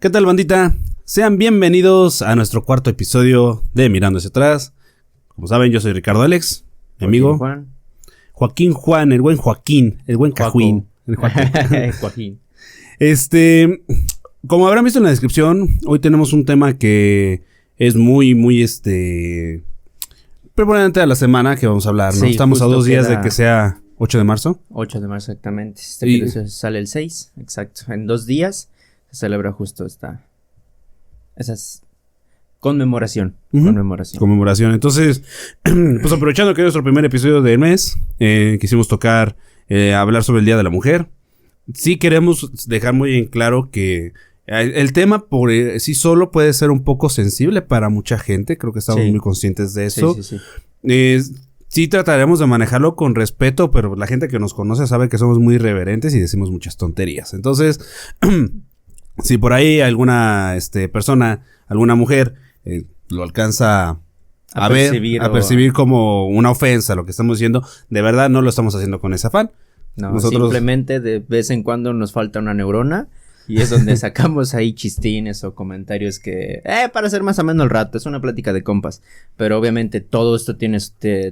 ¿Qué tal, bandita? Sean bienvenidos a nuestro cuarto episodio de Mirando hacia atrás. Como saben, yo soy Ricardo Alex, mi amigo Joaquín Juan, el buen Joaquín, el buen Cajuín. El Joaquín. Como habrán visto en la descripción, hoy tenemos un tema que es muy preponderante a la semana que vamos a hablar, ¿no? Sí, estamos a 2 días queda... de que sea 8 de marzo. 8 de marzo, exactamente. Este video sale el 6, exacto. En 2 días se celebra justo esa conmemoración. Conmemoración. Entonces, pues aprovechando que es nuestro primer episodio del mes, quisimos hablar sobre el Día de la Mujer. Sí queremos dejar muy en claro que el tema por sí solo puede ser un poco sensible para mucha gente. Creo que estamos muy conscientes de eso. Sí trataremos de manejarlo con respeto, pero la gente que nos conoce sabe que somos muy irreverentes y decimos muchas tonterías. Entonces, si por ahí alguna persona, alguna mujer lo alcanza a percibir como una ofensa lo que estamos diciendo, de verdad no lo estamos haciendo con ese afán. No, nosotros simplemente de vez en cuando nos falta una neurona y es donde sacamos ahí chistines o comentarios que, para hacer más o menos el rato, es una plática de compas, pero obviamente todo esto tiene,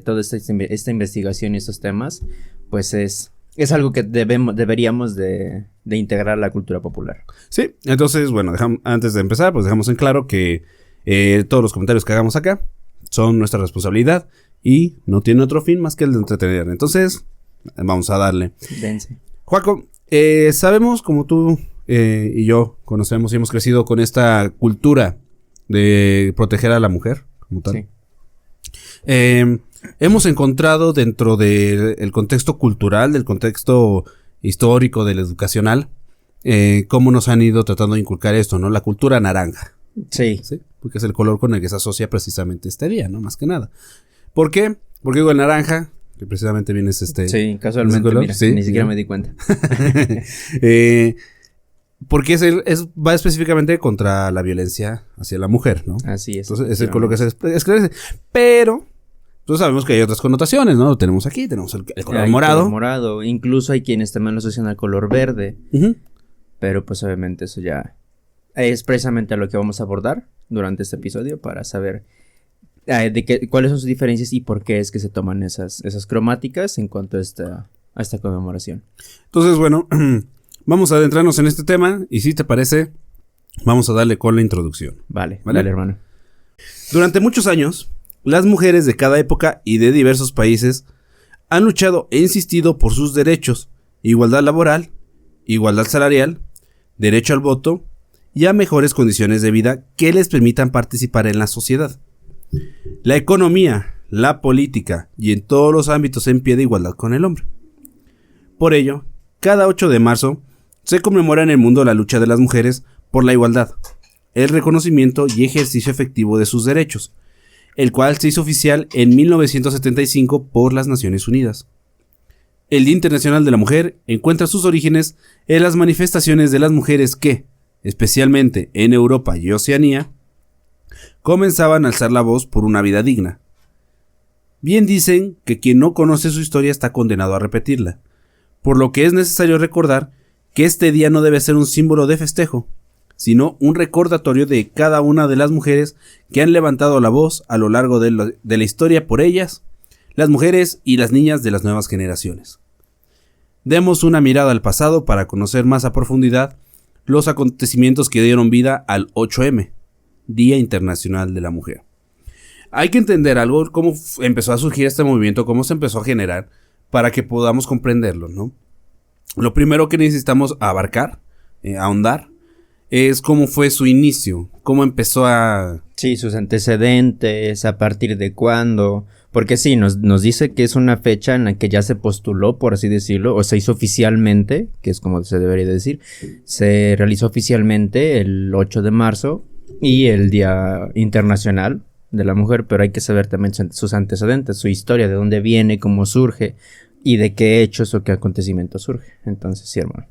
toda esta investigación y estos temas, pues es algo que deberíamos de integrar a la cultura popular. Sí, entonces, bueno, antes de empezar, pues dejamos en claro que todos los comentarios que hagamos acá son nuestra responsabilidad y no tiene otro fin más que el de entretener. Entonces, vamos a darle. Dense. Joaco, sabemos, como tú y yo conocemos y hemos crecido con esta cultura de proteger a la mujer, como tal. Sí. Hemos encontrado dentro del contexto cultural, del contexto histórico, del educacional, cómo nos han ido tratando de inculcar esto, ¿no? La cultura naranja. Sí. ¿Sí? Porque es el color con el que se asocia precisamente este día, ¿no? Más que nada. ¿Por qué? Porque digo el naranja, que precisamente viene Sí, casualmente, mira, ¿sí? Ni siquiera me di cuenta. Porque va específicamente contra la violencia hacia la mujer, ¿no? Así es. Entonces es el color que se esclarece. Pero pues sabemos que hay otras connotaciones, ¿no? Tenemos aquí, tenemos el color morado. Color morado. Incluso hay quienes también lo asocian al color verde. Uh-huh. Pero pues obviamente eso ya es precisamente a lo que vamos a abordar durante este episodio para saber cuáles son sus diferencias y por qué es que se toman esas cromáticas en cuanto a esta conmemoración. Entonces, bueno, vamos a adentrarnos en este tema y si te parece, vamos a darle con la introducción. Vale, dale, hermano. Durante muchos años, las mujeres de cada época y de diversos países han luchado e insistido por sus derechos, igualdad laboral, igualdad salarial, derecho al voto y a mejores condiciones de vida que les permitan participar en la sociedad. La economía, la política y en todos los ámbitos en pie de igualdad con el hombre. Por ello, cada 8 de marzo se conmemora en el mundo la lucha de las mujeres por la igualdad, el reconocimiento y ejercicio efectivo de sus derechos, el cual se hizo oficial en 1975 por las Naciones Unidas. El Día Internacional de la Mujer encuentra sus orígenes en las manifestaciones de las mujeres que, especialmente en Europa y Oceanía, comenzaban a alzar la voz por una vida digna. Bien dicen que quien no conoce su historia está condenado a repetirla, por lo que es necesario recordar que este día no debe ser un símbolo de festejo, sino un recordatorio de cada una de las mujeres que han levantado la voz a lo largo de la historia por ellas, las mujeres y las niñas de las nuevas generaciones. Demos una mirada al pasado para conocer más a profundidad los acontecimientos que dieron vida al 8M, Día Internacional de la Mujer. Hay que entender algo, cómo empezó a surgir este movimiento, cómo se empezó a generar, para que podamos comprenderlo, ¿no? Lo primero que necesitamos abarcar, ahondar, es cómo fue su inicio, cómo empezó a... Sí, sus antecedentes, a partir de cuándo, porque sí, nos dice que es una fecha en la que ya se postuló, por así decirlo, o se hizo oficialmente, que es como se debería decir, se realizó oficialmente el 8 de marzo y el Día Internacional de la Mujer, pero hay que saber también sus antecedentes, su historia, de dónde viene, cómo surge y de qué hechos o qué acontecimientos surge. Entonces, sí, hermano.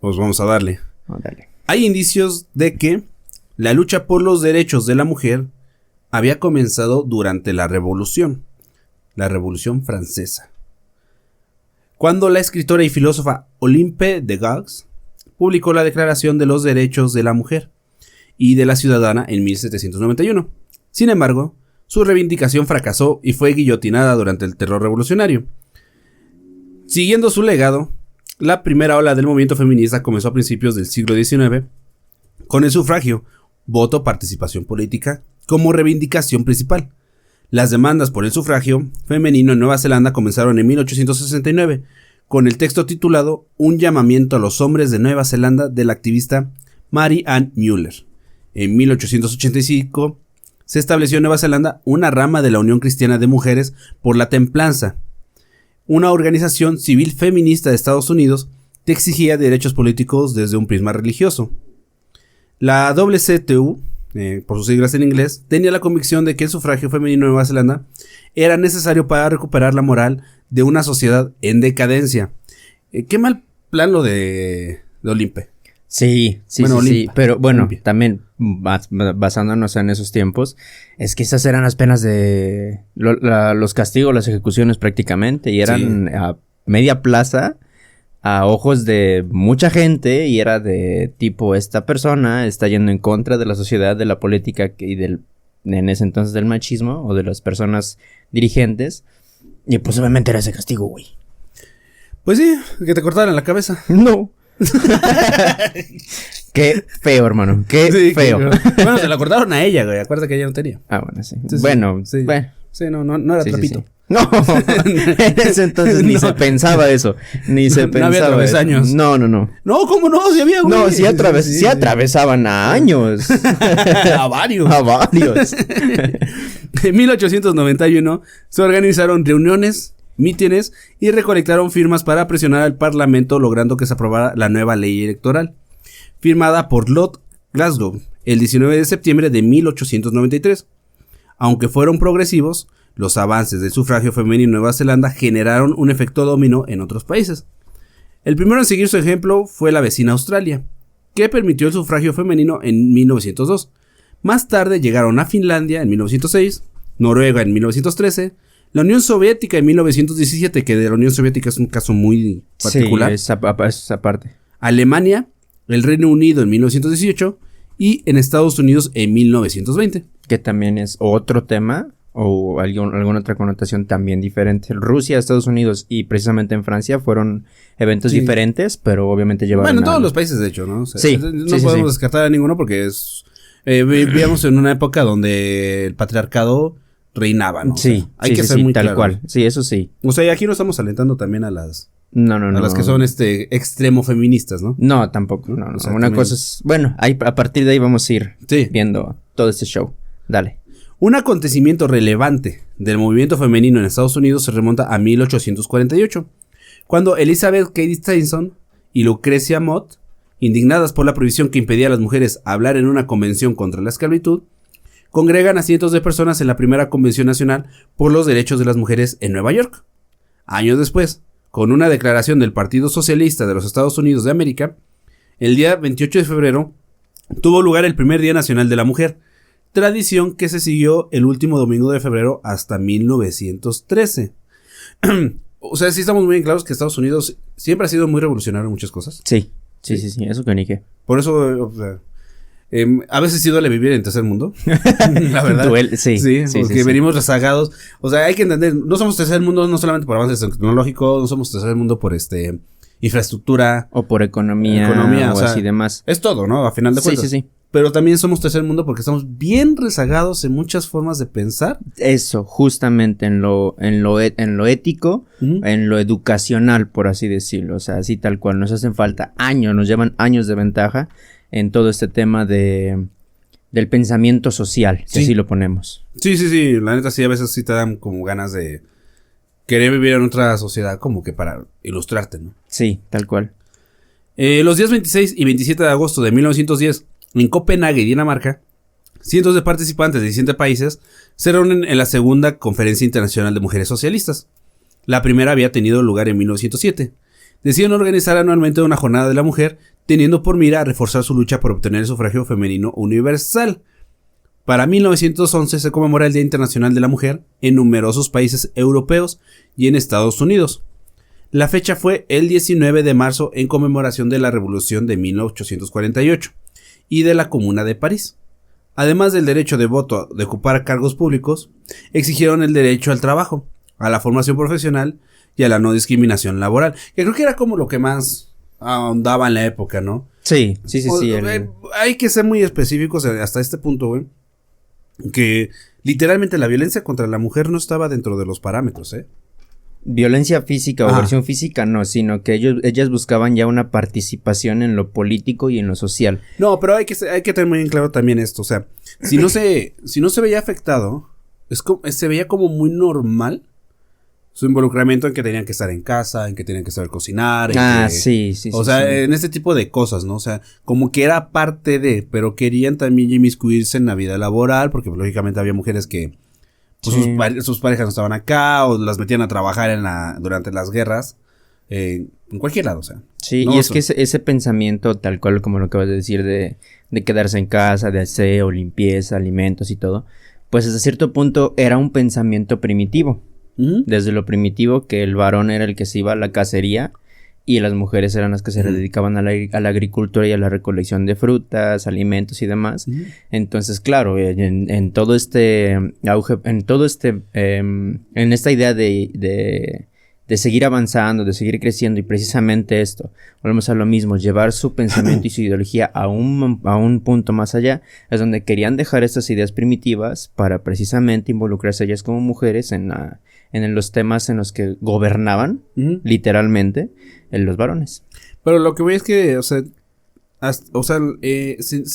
Pues vamos a darle. Dale. Hay indicios de que la lucha por los derechos de la mujer había comenzado durante la Revolución Francesa, cuando la escritora y filósofa Olympe de Gouges publicó la Declaración de los Derechos de la Mujer, y de la ciudadana en 1791. Sin embargo, su reivindicación fracasó y fue guillotinada durante el terror revolucionario. Siguiendo su legado, la primera ola del movimiento feminista comenzó a principios del siglo XIX con el sufragio, voto, participación política, como reivindicación principal. Las demandas por el sufragio femenino en Nueva Zelanda comenzaron en 1869, con el texto titulado Un llamamiento a los hombres de Nueva Zelanda de la activista Mary Ann Muller. En 1885 se estableció en Nueva Zelanda una rama de la Unión Cristiana de Mujeres por la Templanza, una organización civil feminista de Estados Unidos que exigía derechos políticos desde un prisma religioso. La WCTU, por sus siglas en inglés, tenía la convicción de que el sufragio femenino en Nueva Zelanda era necesario para recuperar la moral de una sociedad en decadencia. Qué mal plan lo de Olimpe. Sí, Bueno, sí, pero bueno, Olimpia. también basándonos en esos tiempos, es que esas eran las penas de los castigos, las ejecuciones prácticamente, y eran a media plaza, a ojos de mucha gente, y era de tipo, esta persona está yendo en contra de la sociedad, de la política y en ese entonces del machismo, o de las personas dirigentes, y pues obviamente era ese castigo, güey. Pues sí, que te cortaran la cabeza. No. Qué feo, hermano. Qué Sí, feo. Bueno, se la cortaron a ella, güey. Acuérdate que ella no tenía. Ah, bueno, sí. Entonces, Bueno, sí. bueno. Sí, no era Sí, trapito. sí. No, en ese entonces ni No. se pensaba eso. Ni se No pensaba había eso. travesaños. No. No, ¿cómo no? Si había, güey. No, sí, Sí. atravesaban a años. A varios. A varios. En 1891 se organizaron reuniones, mítines y recolectaron firmas para presionar al Parlamento, logrando que se aprobara la nueva ley electoral, firmada por Lord Glasgow el 19 de septiembre de 1893. Aunque fueron progresivos, los avances del sufragio femenino en Nueva Zelanda generaron un efecto dominó en otros países. El primero en seguir su ejemplo fue la vecina Australia, que permitió el sufragio femenino en 1902. Más tarde llegaron a Finlandia en 1906, Noruega en 1913, la Unión Soviética en 1917, que de la Unión Soviética es un caso muy particular. Sí, esa parte. Alemania, el Reino Unido en 1918 y en Estados Unidos en 1920. Que también es otro tema o alguna otra connotación también diferente. Rusia, Estados Unidos y precisamente en Francia fueron eventos diferentes, pero obviamente llevaron Bueno, en todos los países, de hecho, ¿no? O sea, Sí, no podemos descartar a ninguno porque vivíamos en una época donde el patriarcado reinaba, ¿no? O sea, Sí, hay que ser sí, muy tal claros. cual. Sí, eso sí. O sea, y aquí no estamos alentando también a las No. a las que son extremo feministas, ¿no? No, tampoco. No. O sea, Una también. cosa es... Bueno, a partir de ahí vamos a ir Sí. viendo todo este show. Dale. Un acontecimiento relevante del movimiento femenino en Estados Unidos se remonta a 1848, cuando Elizabeth Cady Stanton y Lucrecia Mott, indignadas por la prohibición que impedía a las mujeres hablar en una convención contra la esclavitud, congregan a cientos de personas en la primera convención nacional por los derechos de las mujeres en Nueva York. Años después, con una declaración del Partido Socialista de los Estados Unidos de América, el día 28 de febrero tuvo lugar el primer Día Nacional de la Mujer, tradición que se siguió el último domingo de febrero hasta 1913. O sea, sí estamos muy claros que Estados Unidos siempre ha sido muy revolucionario en muchas cosas. Sí, eso que ni qué. Por eso, o sea, a veces sí duele vivir en tercer mundo. La verdad. Sí, porque venimos rezagados. O sea, hay que entender, no somos tercer mundo no solamente por avances tecnológicos, no somos tercer mundo por infraestructura. O por economía o o sea, así demás. Es todo, ¿no? A final de cuentas. Sí. Pero también somos tercer mundo porque estamos bien rezagados en muchas formas de pensar. Eso, justamente en lo ético, Ujú. en lo educacional, por así decirlo. O sea, así tal cual. Nos hacen falta años, nos llevan años de ventaja en todo este tema del pensamiento social, si Sí. así lo ponemos. Sí, la neta sí, a veces sí te dan como ganas de querer vivir en otra sociedad como que para ilustrarte, ¿no? Sí, tal cual. Los días 26 y 27 de agosto de 1910, en Copenhague, Dinamarca, cientos de participantes de 17 países se reúnen en la segunda Conferencia Internacional de Mujeres Socialistas. La primera había tenido lugar en 1907. Deciden organizar anualmente una jornada de la mujer, teniendo por mira a reforzar su lucha por obtener el sufragio femenino universal. Para 1911 se conmemora el Día Internacional de la Mujer en numerosos países europeos y en Estados Unidos. La fecha fue el 19 de marzo en conmemoración de la Revolución de 1848. y de la Comuna de París. Además del derecho de voto de ocupar cargos públicos, exigieron el derecho al trabajo, a la formación profesional y a la no discriminación laboral, que creo que era como lo que más ahondaba en la época, ¿no? Sí. Hay que ser muy específicos hasta este punto, güey, que literalmente la violencia contra la mujer no estaba dentro de los parámetros, ¿eh? Violencia física o agresión física no, sino que ellas buscaban ya una participación en lo político y en lo social. No, pero hay que tener muy en claro también esto, o sea, si no se veía afectado, se veía como muy normal su involucramiento en que tenían que estar en casa, en que tenían que saber cocinar. Sí. O sea, en este tipo de cosas, ¿no? O sea, como que era parte de, pero querían también inmiscuirse en la vida laboral, porque pues, lógicamente había mujeres que pues, sus parejas no estaban acá, o las metían a trabajar durante las guerras, en cualquier lado, o sea. Sí, no, y es que ese pensamiento, tal cual como lo acabas de decir, de quedarse en casa, de aseo, limpieza, alimentos y todo, pues hasta cierto punto era un pensamiento primitivo. Desde lo primitivo, que el varón era el que se iba a la cacería y las mujeres eran las que se dedicaban a la agricultura y a la recolección de frutas, alimentos y demás. Entonces, claro, en todo este auge, en esta idea de seguir avanzando, de seguir creciendo, y precisamente esto, volvemos a lo mismo, llevar su pensamiento y su ideología a un punto más allá, es donde querían dejar estas ideas primitivas para precisamente involucrarse ellas como mujeres en los temas en los que gobernaban, literalmente, en los varones. Pero lo que voy es que, se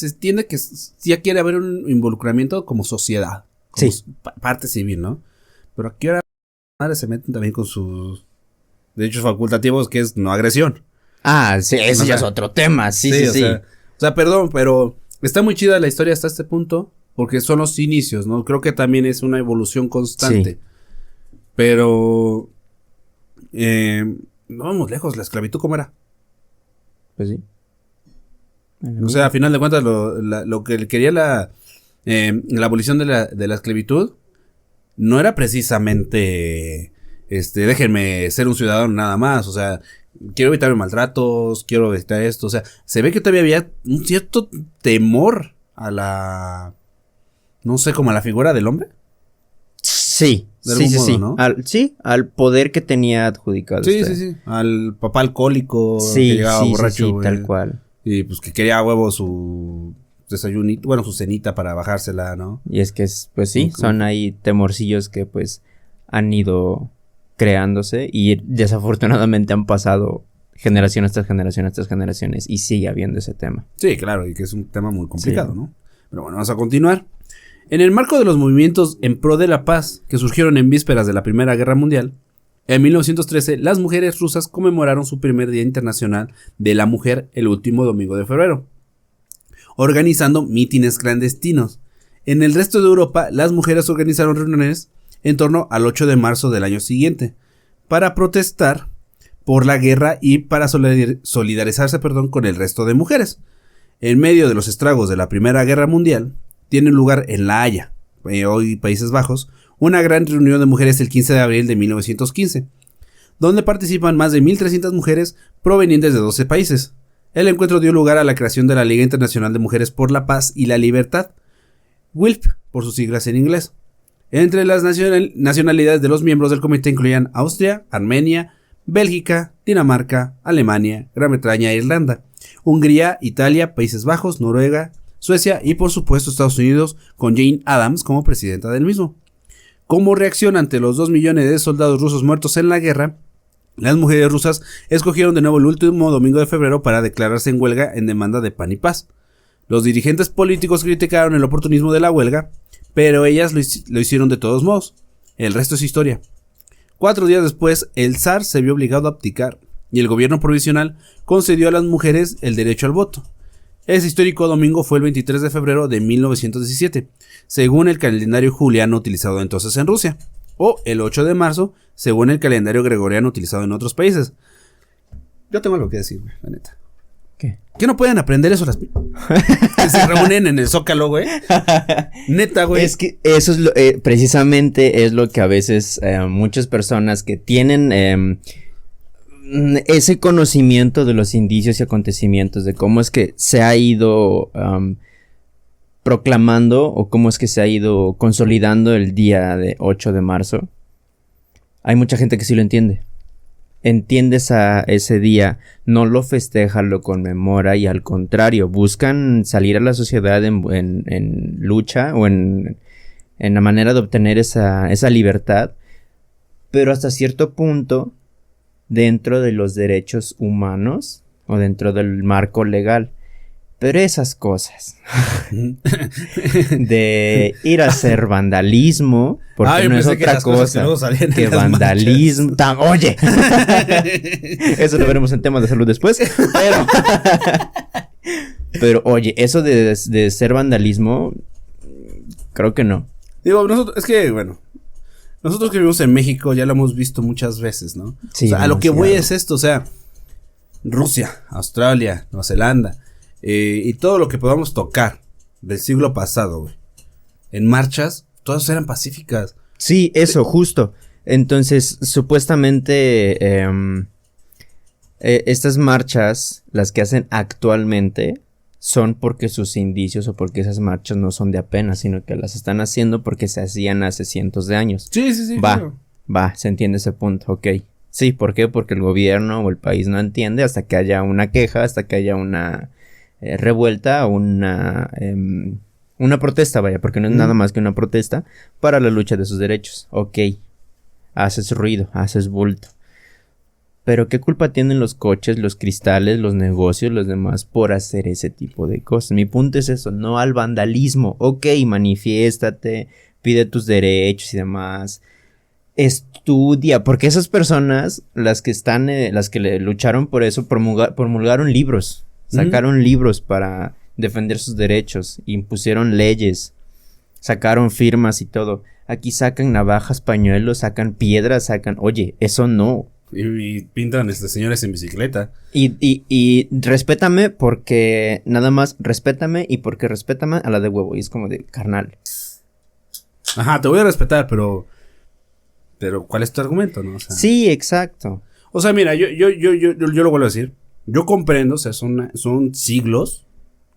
entiende que ya quiere haber un involucramiento como sociedad, como parte civil, ¿no? Pero aquí ahora se meten también con sus derechos facultativos, que es no agresión. Sí, eso ya es otro tema, sí. O sea, perdón, pero está muy chida la historia hasta este punto, porque son los inicios, ¿no? Creo que también es una evolución constante. Sí. Pero no vamos lejos, la esclavitud, ¿cómo era? Pues sí. O sea, a final de cuentas, lo que quería la abolición de la esclavitud no era precisamente, déjenme ser un ciudadano nada más, o sea, quiero evitar maltratos, quiero evitar esto, o sea, se ve que todavía había un cierto temor a no sé, como a la figura del hombre. Sí, ¿no? Al poder que tenía adjudicado. Sí. Al papá alcohólico que llegaba borracho. Sí, tal cual. Y pues que quería a huevo su desayunito, bueno, su cenita para bajársela, ¿no? Y es que, pues sí, son ahí temorcillos que pues han ido creándose y desafortunadamente han pasado generación tras generaciones y sigue habiendo ese tema. Sí, claro, y que es un tema muy complicado, ¿no? Pero bueno, vamos a continuar. En el marco de los movimientos en pro de la paz que surgieron en vísperas de la Primera Guerra Mundial, en 1913 las mujeres rusas conmemoraron su primer Día Internacional de la Mujer el último domingo de febrero, organizando mítines clandestinos. En el resto de Europa, las mujeres organizaron reuniones en torno al 8 de marzo del año siguiente, para protestar por la guerra y para solidarizarse con el resto de mujeres. En medio de los estragos de la Primera Guerra Mundial, tiene lugar en La Haya, hoy Países Bajos, una gran reunión de mujeres el 15 de abril de 1915, donde participan más de 1.300 mujeres provenientes de 12 países. El encuentro dio lugar a la creación de la Liga Internacional de Mujeres por la Paz y la Libertad, WILP, por sus siglas en inglés. Entre las nacionalidades de los miembros del comité incluían Austria, Armenia, Bélgica, Dinamarca, Alemania, Gran Bretaña e Irlanda, Hungría, Italia, Países Bajos, Noruega, Suecia y por supuesto Estados Unidos, con Jane Addams como presidenta del mismo. Como reacción ante los 2 millones de soldados rusos muertos en la guerra, las mujeres rusas escogieron de nuevo el último domingo de febrero para declararse en huelga en demanda de pan y paz. Los dirigentes políticos criticaron el oportunismo de la huelga, pero ellas lo hicieron de todos modos. El resto es historia. 4 días después, el zar se vio obligado a abdicar y el gobierno provisional concedió a las mujeres el derecho al voto. Ese histórico domingo fue el 23 de febrero de 1917, según el calendario juliano utilizado entonces en Rusia, o el 8 de marzo, según el calendario gregoriano utilizado en otros países. Yo tengo algo que decir, güey, la neta. ¿Qué? ¿Qué no pueden aprender eso las que se reúnen en el Zócalo, güey? Neta, güey. Es que eso es precisamente es lo que a veces muchas personas que tienen ese conocimiento de los indicios y acontecimientos, de cómo es que se ha ido proclamando o cómo es que se ha ido consolidando el día de 8 de marzo, hay mucha gente que sí lo entiende. Entiende ese día, no lo festeja, lo conmemora y al contrario, buscan salir a la sociedad en lucha o en la manera de obtener esa libertad, pero hasta cierto punto dentro de los derechos humanos o dentro del marco legal. Pero esas cosas de ir a hacer vandalismo, porque no es otra cosa que vandalismo. Oye, eso lo veremos en temas de salud después. Pero oye, eso de ser vandalismo, creo que no. Digo, nosotros que vivimos en México ya lo hemos visto muchas veces, ¿no? Sí, o sea, a lo que voy es esto, o sea, Rusia, Australia, Nueva Zelanda. Y todo lo que podamos tocar del siglo pasado, güey, en marchas, todas eran pacíficas. Sí, eso, justo. Entonces, supuestamente, estas marchas, las que hacen actualmente, son porque sus indicios o porque esas marchas no son de apenas, sino que las están haciendo porque se hacían hace cientos de años. Sí, claro. Se entiende ese punto, ok. Sí, ¿por qué? Porque el gobierno o el país no entiende hasta que haya una queja, hasta que haya una revuelta, una protesta, vaya, porque no es nada más que una protesta para la lucha de sus derechos. Ok, haces ruido, haces bulto. Pero ¿qué culpa tienen los coches, los cristales, los negocios, los demás por hacer ese tipo de cosas? Mi punto es eso, no al vandalismo. Ok, manifiéstate, pide tus derechos y demás. Estudia, porque esas personas, las que le lucharon por eso, promulgaron libros. Sacaron libros para defender sus derechos, impusieron leyes, sacaron firmas y todo. Aquí sacan navajas, pañuelos, sacan piedras, oye, eso no. Y pintan señores en bicicleta. Y respétame porque, nada más, respétame y porque respétame a la de huevo. Y es como de, carnal. Ajá, te voy a respetar, pero ¿cuál es tu argumento, no? O sea, sí, exacto. O sea, mira, yo lo vuelvo a decir. Yo comprendo, o sea, son siglos,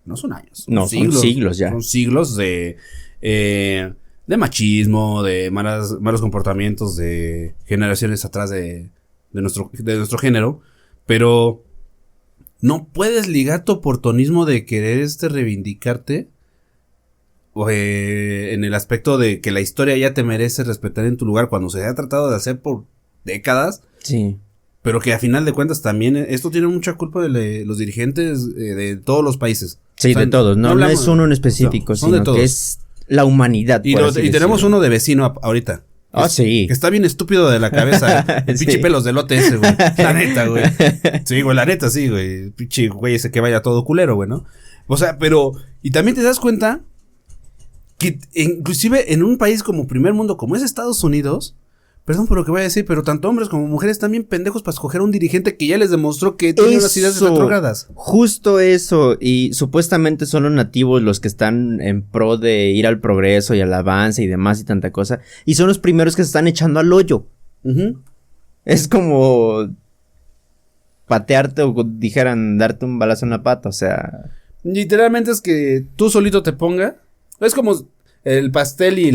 no son años. No, son siglos ya. Son siglos de machismo, de malos comportamientos de generaciones atrás de nuestro género, pero no puedes ligar tu oportunismo de querer reivindicarte en el aspecto de que la historia ya te merece respetar en tu lugar cuando se ha tratado de hacer por décadas. Sí. Pero que a final de cuentas también esto tiene mucha culpa de los dirigentes de todos los países. Sí, o sea, de todos. No es uno en específico, sino que es la humanidad. Y tenemos uno de vecino ahorita. Sí. Que está bien estúpido de la cabeza. Pinche pelos de lote ese, güey. La neta, güey. Sí, güey, la neta, sí, güey. Pinche güey ese que vaya todo culero, güey, ¿no? O sea, pero... Y también te das cuenta que inclusive en un país como primer mundo, como es Estados Unidos... Perdón por lo que voy a decir, pero tanto hombres como mujeres están bien pendejos para escoger a un dirigente que ya les demostró que tiene unas ideas retrógradas. Justo eso, y supuestamente son los nativos los que están en pro de ir al progreso y al avance y demás y tanta cosa, y son los primeros que se están echando al hoyo. Es como patearte o dijeran darte un balazo en la pata, o sea... Literalmente es que tú solito te ponga, es como el pastel y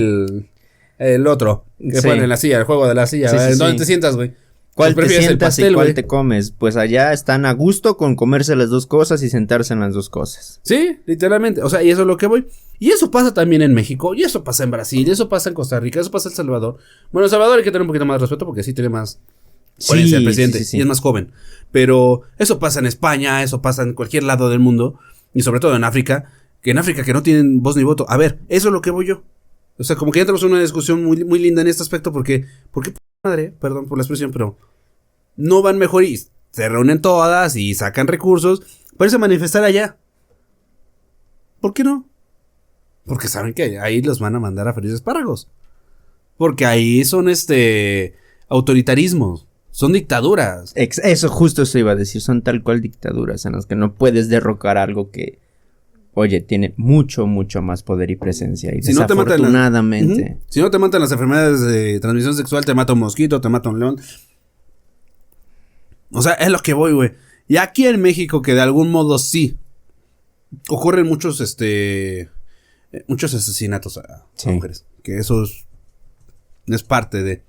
el otro, que ponen en la silla, el juego de la silla. Sí, ¿Dónde te sientas, güey? ¿Cuál te sientas pastel, y cuál te comes? Pues allá están a gusto con comerse las dos cosas y sentarse en las dos cosas. Sí, literalmente. O sea, y eso es lo que voy. Y eso pasa también en México, y eso pasa en Brasil, y eso pasa en Costa Rica, eso pasa en El Salvador. Bueno, El Salvador hay que tener un poquito más de respeto porque sí tiene más potencia el presidente y es más joven. Pero eso pasa en España, eso pasa en cualquier lado del mundo, y sobre todo en África, que no tienen voz ni voto. A ver, eso es lo que voy yo. O sea, como que ya tenemos una discusión muy, muy linda en este aspecto porque madre, perdón por la expresión, pero no van mejor y se reúnen todas y sacan recursos para irse a manifestar allá. ¿Por qué no? Porque saben que ahí los van a mandar a freír espárragos. Porque ahí son autoritarismos, son dictaduras. Eso justo se iba a decir, son tal cual dictaduras en las que no puedes derrocar algo que... Oye, tiene mucho, mucho más poder y presencia. Y si desafortunadamente... Si no te matan las enfermedades de transmisión sexual, te mata un mosquito, te mata un león. O sea, es lo que voy, güey. Y aquí en México, que de algún modo sí ocurren muchos asesinatos a mujeres. Que eso es parte de.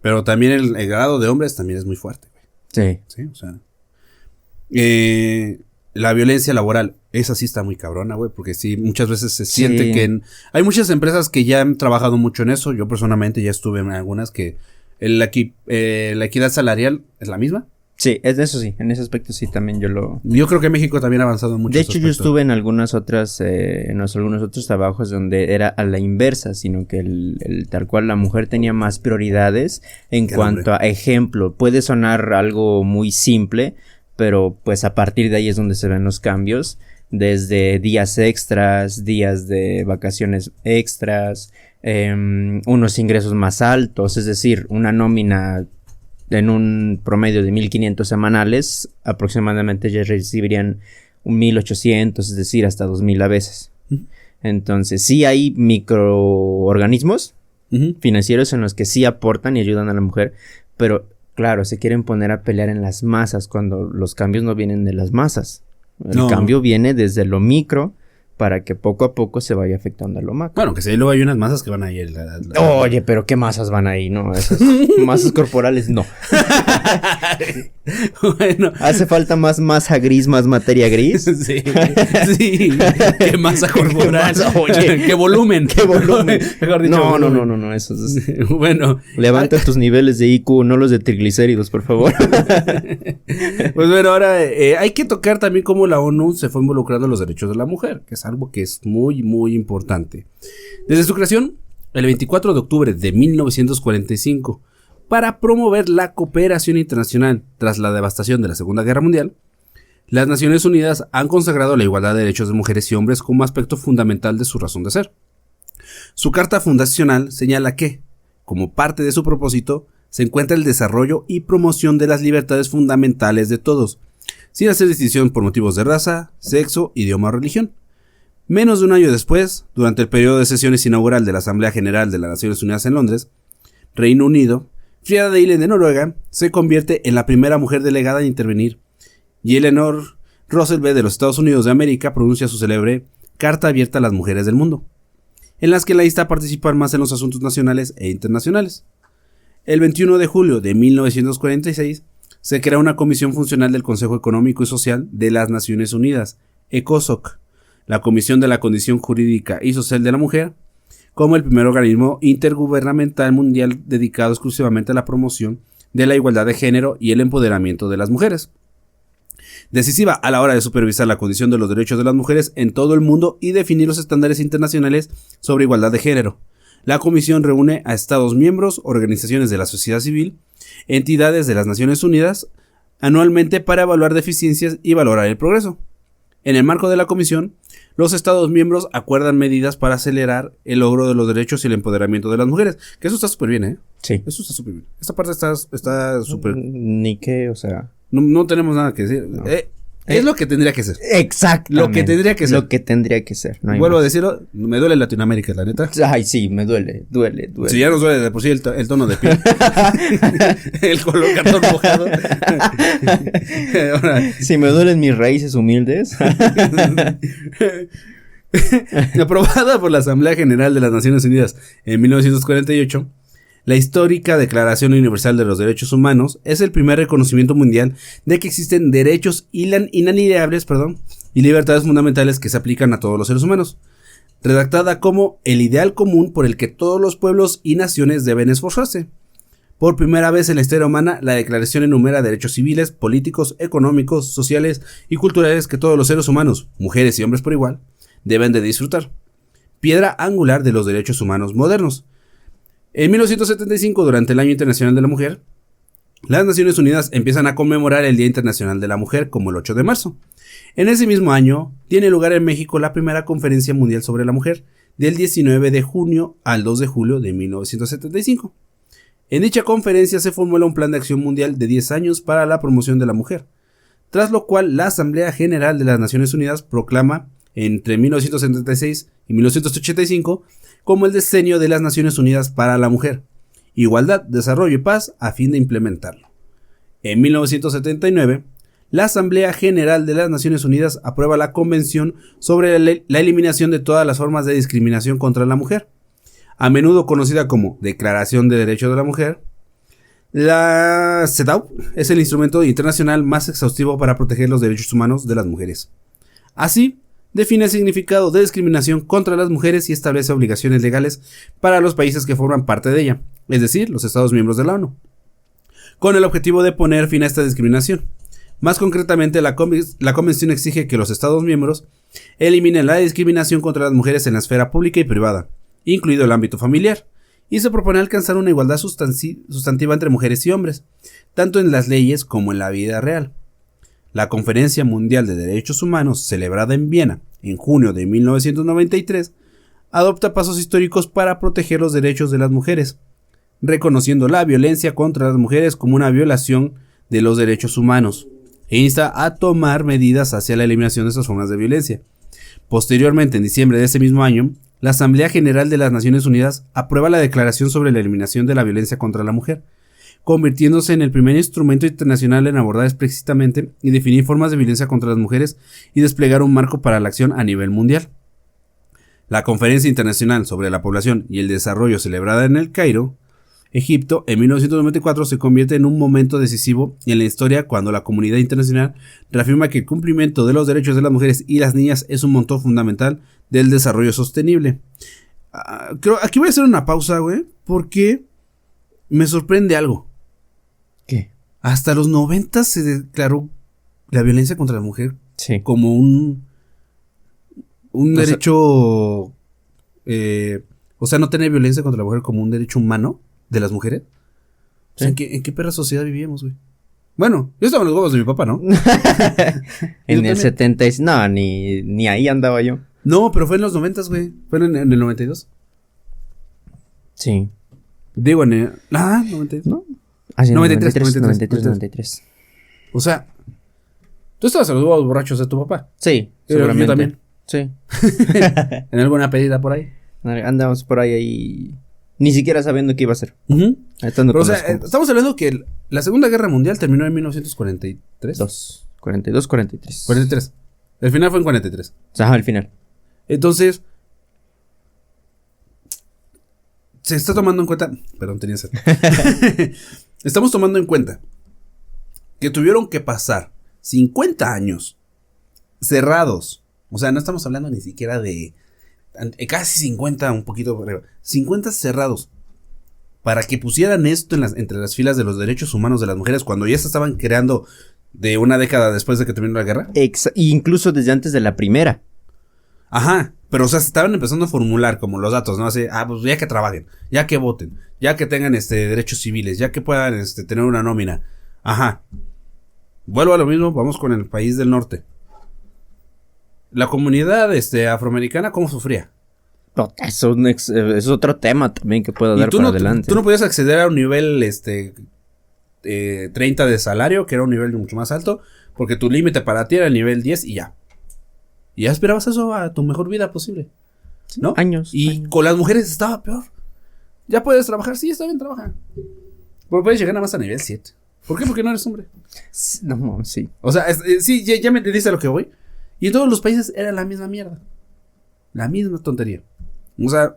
Pero también el grado de hombres también es muy fuerte, güey. Sí. Sí, o sea. La violencia laboral, esa sí está muy cabrona, güey, porque sí, muchas veces se siente que hay muchas empresas que ya han trabajado mucho en eso. Yo personalmente ya estuve en algunas que la equidad salarial es la misma. Sí, eso sí, en ese aspecto sí también Yo creo que México también ha avanzado mucho. De hecho, yo estuve en algunos otros trabajos donde era a la inversa, sino que el tal cual la mujer tenía más prioridades en cuanto a ejemplo. Puede sonar algo muy simple, pero pues a partir de ahí es donde se ven los cambios, desde días extras, días de vacaciones extras, unos ingresos más altos, es decir, una nómina en un promedio de 1,500 semanales, aproximadamente ya recibirían 1,800, es decir, hasta 2,000 a veces. Entonces, sí hay microorganismos financieros en los que sí aportan y ayudan a la mujer, pero claro, se quieren poner a pelear en las masas cuando los cambios no vienen de las masas. El cambio viene desde lo micro para que poco a poco se vaya afectando a lo macro. Bueno, que sí, luego hay unas masas que van ahí. Oye, pero ¿qué masas van ahí? No, esas masas corporales no. Bueno. ¿Hace falta más masa gris, más materia gris? Sí. ¿Qué masa corporal? Oye, ¿qué volumen? Mejor dicho, no, eso es... Bueno. Levanta tus niveles de IQ, no los de triglicéridos, por favor. Pues bueno, ahora hay que tocar también cómo la ONU se fue involucrando en los derechos de la mujer, que es algo que es muy, muy importante. Desde su creación, el 24 de octubre de 1945, para promover la cooperación internacional tras la devastación de la Segunda Guerra Mundial, las Naciones Unidas han consagrado la igualdad de derechos de mujeres y hombres como aspecto fundamental de su razón de ser. Su carta fundacional señala que, como parte de su propósito, se encuentra el desarrollo y promoción de las libertades fundamentales de todos, sin hacer distinción por motivos de raza, sexo, idioma o religión. Menos de un año después, durante el periodo de sesiones inaugural de la Asamblea General de las Naciones Unidas en Londres, Reino Unido, Frida de Ihlen de Noruega se convierte en la primera mujer delegada en intervenir, y Eleanor Roosevelt de los Estados Unidos de América pronuncia su célebre Carta Abierta a las Mujeres del Mundo, en las que la insta a participar más en los asuntos nacionales e internacionales. El 21 de julio de 1946 se crea una comisión funcional del Consejo Económico y Social de las Naciones Unidas, ECOSOC, la Comisión de la Condición Jurídica y Social de la Mujer, como el primer organismo intergubernamental mundial dedicado exclusivamente a la promoción de la igualdad de género y el empoderamiento de las mujeres. Decisiva a la hora de supervisar la condición de los derechos de las mujeres en todo el mundo y definir los estándares internacionales sobre igualdad de género. La comisión reúne a Estados miembros, organizaciones de la sociedad civil, entidades de las Naciones Unidas, anualmente para evaluar deficiencias y valorar el progreso. En el marco de la comisión, los Estados miembros acuerdan medidas para acelerar el logro de los derechos y el empoderamiento de las mujeres. Que eso está súper bien, ¿eh? Sí. Eso está súper bien. Esta parte está súper... Ni qué, o sea... No tenemos nada que decir. No. Es lo que tendría que ser. Exactamente. Lo que tendría que ser. Lo que tendría que ser. No Vuelvo a decirlo, me duele Latinoamérica, la neta. Ay, sí, me duele. Si ya nos duele de por sí el tono de piel. El color cartón mojado. Ahora, si me duelen mis raíces humildes. Aprobada por la Asamblea General de las Naciones Unidas en 1948, la histórica Declaración Universal de los Derechos Humanos es el primer reconocimiento mundial de que existen derechos inalienables y libertades fundamentales que se aplican a todos los seres humanos, redactada como el ideal común por el que todos los pueblos y naciones deben esforzarse. Por primera vez en la historia humana, la declaración enumera derechos civiles, políticos, económicos, sociales y culturales que todos los seres humanos, mujeres y hombres por igual, deben de disfrutar. Piedra angular de los derechos humanos modernos. En 1975, durante el Año Internacional de la Mujer, las Naciones Unidas empiezan a conmemorar el Día Internacional de la Mujer como el 8 de marzo. En ese mismo año, tiene lugar en México la primera Conferencia Mundial sobre la Mujer, del 19 de junio al 2 de julio de 1975. En dicha conferencia se formula un plan de acción mundial de 10 años para la promoción de la mujer, tras lo cual la Asamblea General de las Naciones Unidas proclama entre 1976 y 1985 como el diseño de las Naciones Unidas para la Mujer, Igualdad, Desarrollo y Paz a fin de implementarlo. En 1979, la Asamblea General de las Naciones Unidas aprueba la Convención sobre la eliminación de todas las formas de discriminación contra la mujer, a menudo conocida como Declaración de Derechos de la Mujer. La CEDAW es el instrumento internacional más exhaustivo para proteger los derechos humanos de las mujeres. Así, define el significado de discriminación contra las mujeres y establece obligaciones legales para los países que forman parte de ella, es decir, los Estados miembros de la ONU, con el objetivo de poner fin a esta discriminación. Más concretamente, la Convención exige que los Estados miembros eliminen la discriminación contra las mujeres en la esfera pública y privada, incluido el ámbito familiar, y se propone alcanzar una igualdad sustantiva entre mujeres y hombres, tanto en las leyes como en la vida real. La Conferencia Mundial de Derechos Humanos, celebrada en Viena en junio de 1993, adopta pasos históricos para proteger los derechos de las mujeres, reconociendo la violencia contra las mujeres como una violación de los derechos humanos, e insta a tomar medidas hacia la eliminación de estas formas de violencia. Posteriormente, en diciembre de ese mismo año, la Asamblea General de las Naciones Unidas aprueba la Declaración sobre la Eliminación de la Violencia contra la Mujer, convirtiéndose en el primer instrumento internacional en abordar explícitamente y definir formas de violencia contra las mujeres y desplegar un marco para la acción a nivel mundial. La Conferencia Internacional sobre la Población y el Desarrollo, celebrada en El Cairo, Egipto, en 1994, se convierte en un momento decisivo en la historia cuando la comunidad internacional reafirma que el cumplimiento de los derechos de las mujeres y las niñas es un motor fundamental del desarrollo sostenible. Aquí voy a hacer una pausa, güey, porque me sorprende algo. ¿Qué? Hasta los 90 se declaró la violencia contra la mujer como un derecho, o sea, no tener violencia contra la mujer como un derecho humano de las mujeres. ¿Sí? ¿En qué perra sociedad vivíamos, güey? Bueno, yo estaba en los huevos de mi papá, ¿no? En el 70, no, ni ahí andaba yo. No, pero fue en los 90, güey. Fue en el 92. Sí. Digo, 92. ¿No? Ah, sí, 93. O sea, tú estabas a los huevos borrachos de tu papá. Sí, seguramente. Yo también. Sí. ¿En alguna pedida por ahí? Andamos por ahí ni siquiera sabiendo qué iba a ser. Pero, o sea, estamos hablando que la Segunda Guerra Mundial terminó en 1943. 42, 43. 43. El final fue en 43. Ajá, el final. Entonces, se está tomando en cuenta. Perdón, tenía sed. Estamos tomando en cuenta que tuvieron que pasar 50 años cerrados. O sea, no estamos hablando ni siquiera de casi 50, un poquito arriba. 50 cerrados. Para que pusieran esto entre las filas de los derechos humanos de las mujeres cuando ya se estaban creando de una década después de que terminó la guerra. Incluso desde antes de la primera. Ajá, pero o sea, se estaban empezando a formular como los datos, ¿no? Así, pues ya que trabajen, ya que voten, ya que tengan derechos civiles, ya que puedan tener una nómina. Ajá. Vuelvo a lo mismo, vamos con el país del norte. La comunidad afroamericana, ¿cómo sufría? Eso es otro tema también que puedo dar para adelante. Tú no podías acceder a un nivel 30 de salario, que era un nivel mucho más alto, porque tu límite para ti era el nivel 10 y ya. Y ya esperabas eso a tu mejor vida posible, ¿no? Años. Con las mujeres estaba peor. Ya puedes trabajar, sí, está bien, trabaja. Pero puedes llegar nada más a nivel 7. ¿Por qué? Porque no eres hombre. No, sí. O sea, sí, ya me entendiste a lo que voy. Y en todos los países era la misma mierda. La misma tontería. O sea,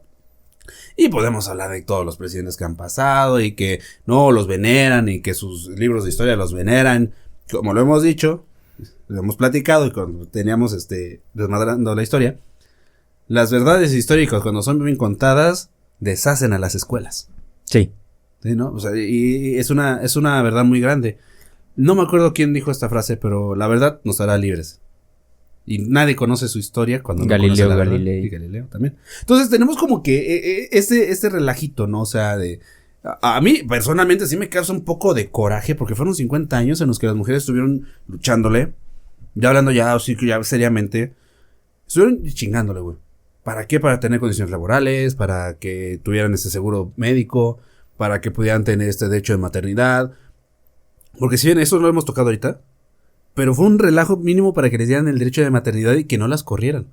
y podemos hablar de todos los presidentes que han pasado y que no los veneran y que sus libros de historia los veneran. Como lo hemos dicho, lo hemos platicado y cuando teníamos desmadrando la historia, las verdades históricas cuando son bien contadas deshacen a las escuelas. Sí. Sí, ¿no? O sea, y es una verdad muy grande. No me acuerdo quién dijo esta frase, pero la verdad nos hará libres. Y nadie conoce su historia cuando no conoce la verdad. Y Galileo también. Entonces tenemos como que este relajito, ¿no? O sea, a mí personalmente sí me causa un poco de coraje porque fueron 50 años en los que las mujeres estuvieron luchándole. Ya hablando ya seriamente. Estuvieron chingándole, güey. ¿Para qué? Para tener condiciones laborales, para que tuvieran ese seguro médico, para que pudieran tener este derecho de maternidad. Porque si bien eso lo hemos tocado ahorita, pero fue un relajo mínimo para que les dieran el derecho de maternidad y que no las corrieran.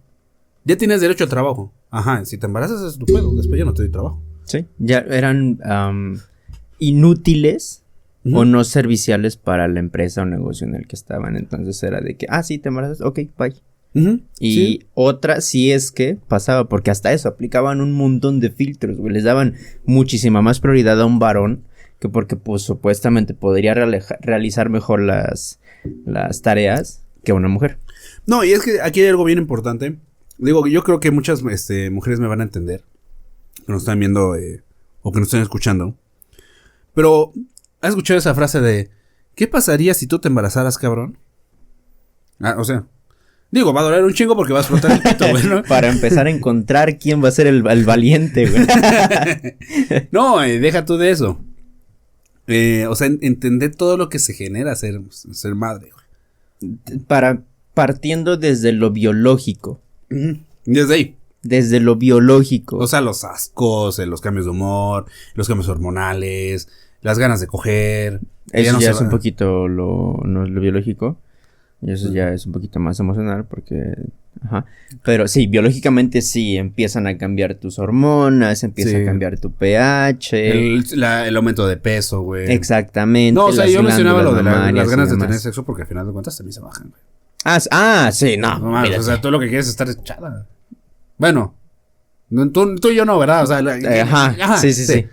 Ya tienes derecho al trabajo. Ajá, si te embarazas es tu pedo, después ya no te doy trabajo. Sí, ya eran inútiles o no serviciales para la empresa o negocio en el que estaban. Entonces era de que, sí, te embarazas, ok, bye. Y sí. Otra sí es que pasaba, porque hasta eso aplicaban un montón de filtros, güey. Les daban muchísima más prioridad a un varón que porque pues supuestamente podría realizar mejor las tareas que una mujer. No, y es que aquí hay algo bien importante. Digo, yo creo que muchas mujeres me van a entender, que nos están viendo o que nos están escuchando. Pero, ¿has escuchado esa frase de ¿qué pasaría si tú te embarazaras, cabrón? O sea, digo, va a doler un chingo porque vas a explotar el pito, güey, ¿no? Para empezar a encontrar quién va a ser el valiente, güey. No, deja tú de eso. O sea, entender todo lo que se genera ser madre, güey. Partiendo desde lo biológico. Desde ahí. Desde lo biológico. O sea, los ascos, los cambios de humor, los cambios hormonales, las ganas de coger. Eso ya es un poquito lo biológico. Y eso ya es un poquito más emocional porque... Ajá. Pero sí, biológicamente sí, empiezan a cambiar tus hormonas, empieza a cambiar tu pH. El aumento de peso, güey. Exactamente. No, o sea, yo mencionaba lo de las ganas de tener sexo porque al final de cuentas también se bajan, güey. Sí, no. O sea, tú lo que quieres es estar echada. Bueno, tú y yo no, ¿verdad? O sea, sí.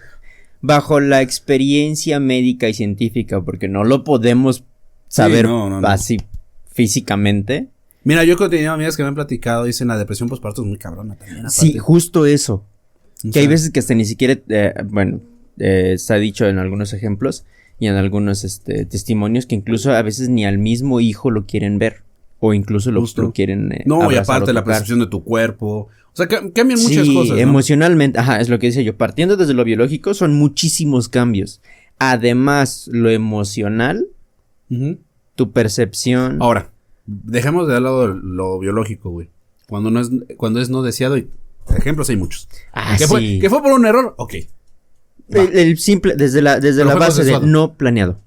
Bajo la experiencia médica y científica, porque no lo podemos saber así físicamente. Mira, yo he tenido amigas que me han platicado, dicen la depresión postparto es muy cabrona también. Aparte. Sí, justo eso. Que hay veces que hasta ni siquiera, se ha dicho en algunos ejemplos y en algunos testimonios que incluso a veces ni al mismo hijo lo quieren ver. O incluso lo quieren no, y aparte la percepción de tu cuerpo. O sea, cambian muchas cosas, ¿no? Emocionalmente, es lo que decía yo. Partiendo desde lo biológico, son muchísimos cambios. Además, lo emocional, tu percepción. Ahora, dejemos de lado lo biológico, güey. Cuando es no deseado, y ejemplos hay muchos. ¿Que fue por un error? Ok. El simple, desde la base de no planeado.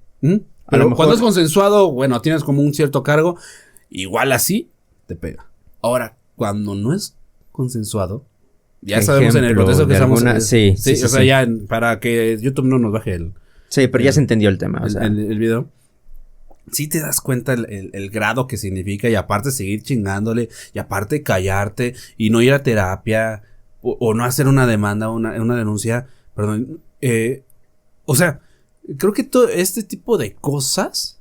A lo mejor, cuando es consensuado, bueno, tienes como un cierto cargo. Igual así, te pega. Ahora, cuando no es consensuado, ya sabemos en el proceso que estamos... Sí, o sea, ya para que YouTube no nos baje el... Sí, pero ya se entendió el tema. El video. Sí te das cuenta el grado que significa y aparte seguir chingándole y aparte callarte y no ir a terapia o no hacer una demanda, una denuncia, perdón. O sea, creo que todo este tipo de cosas...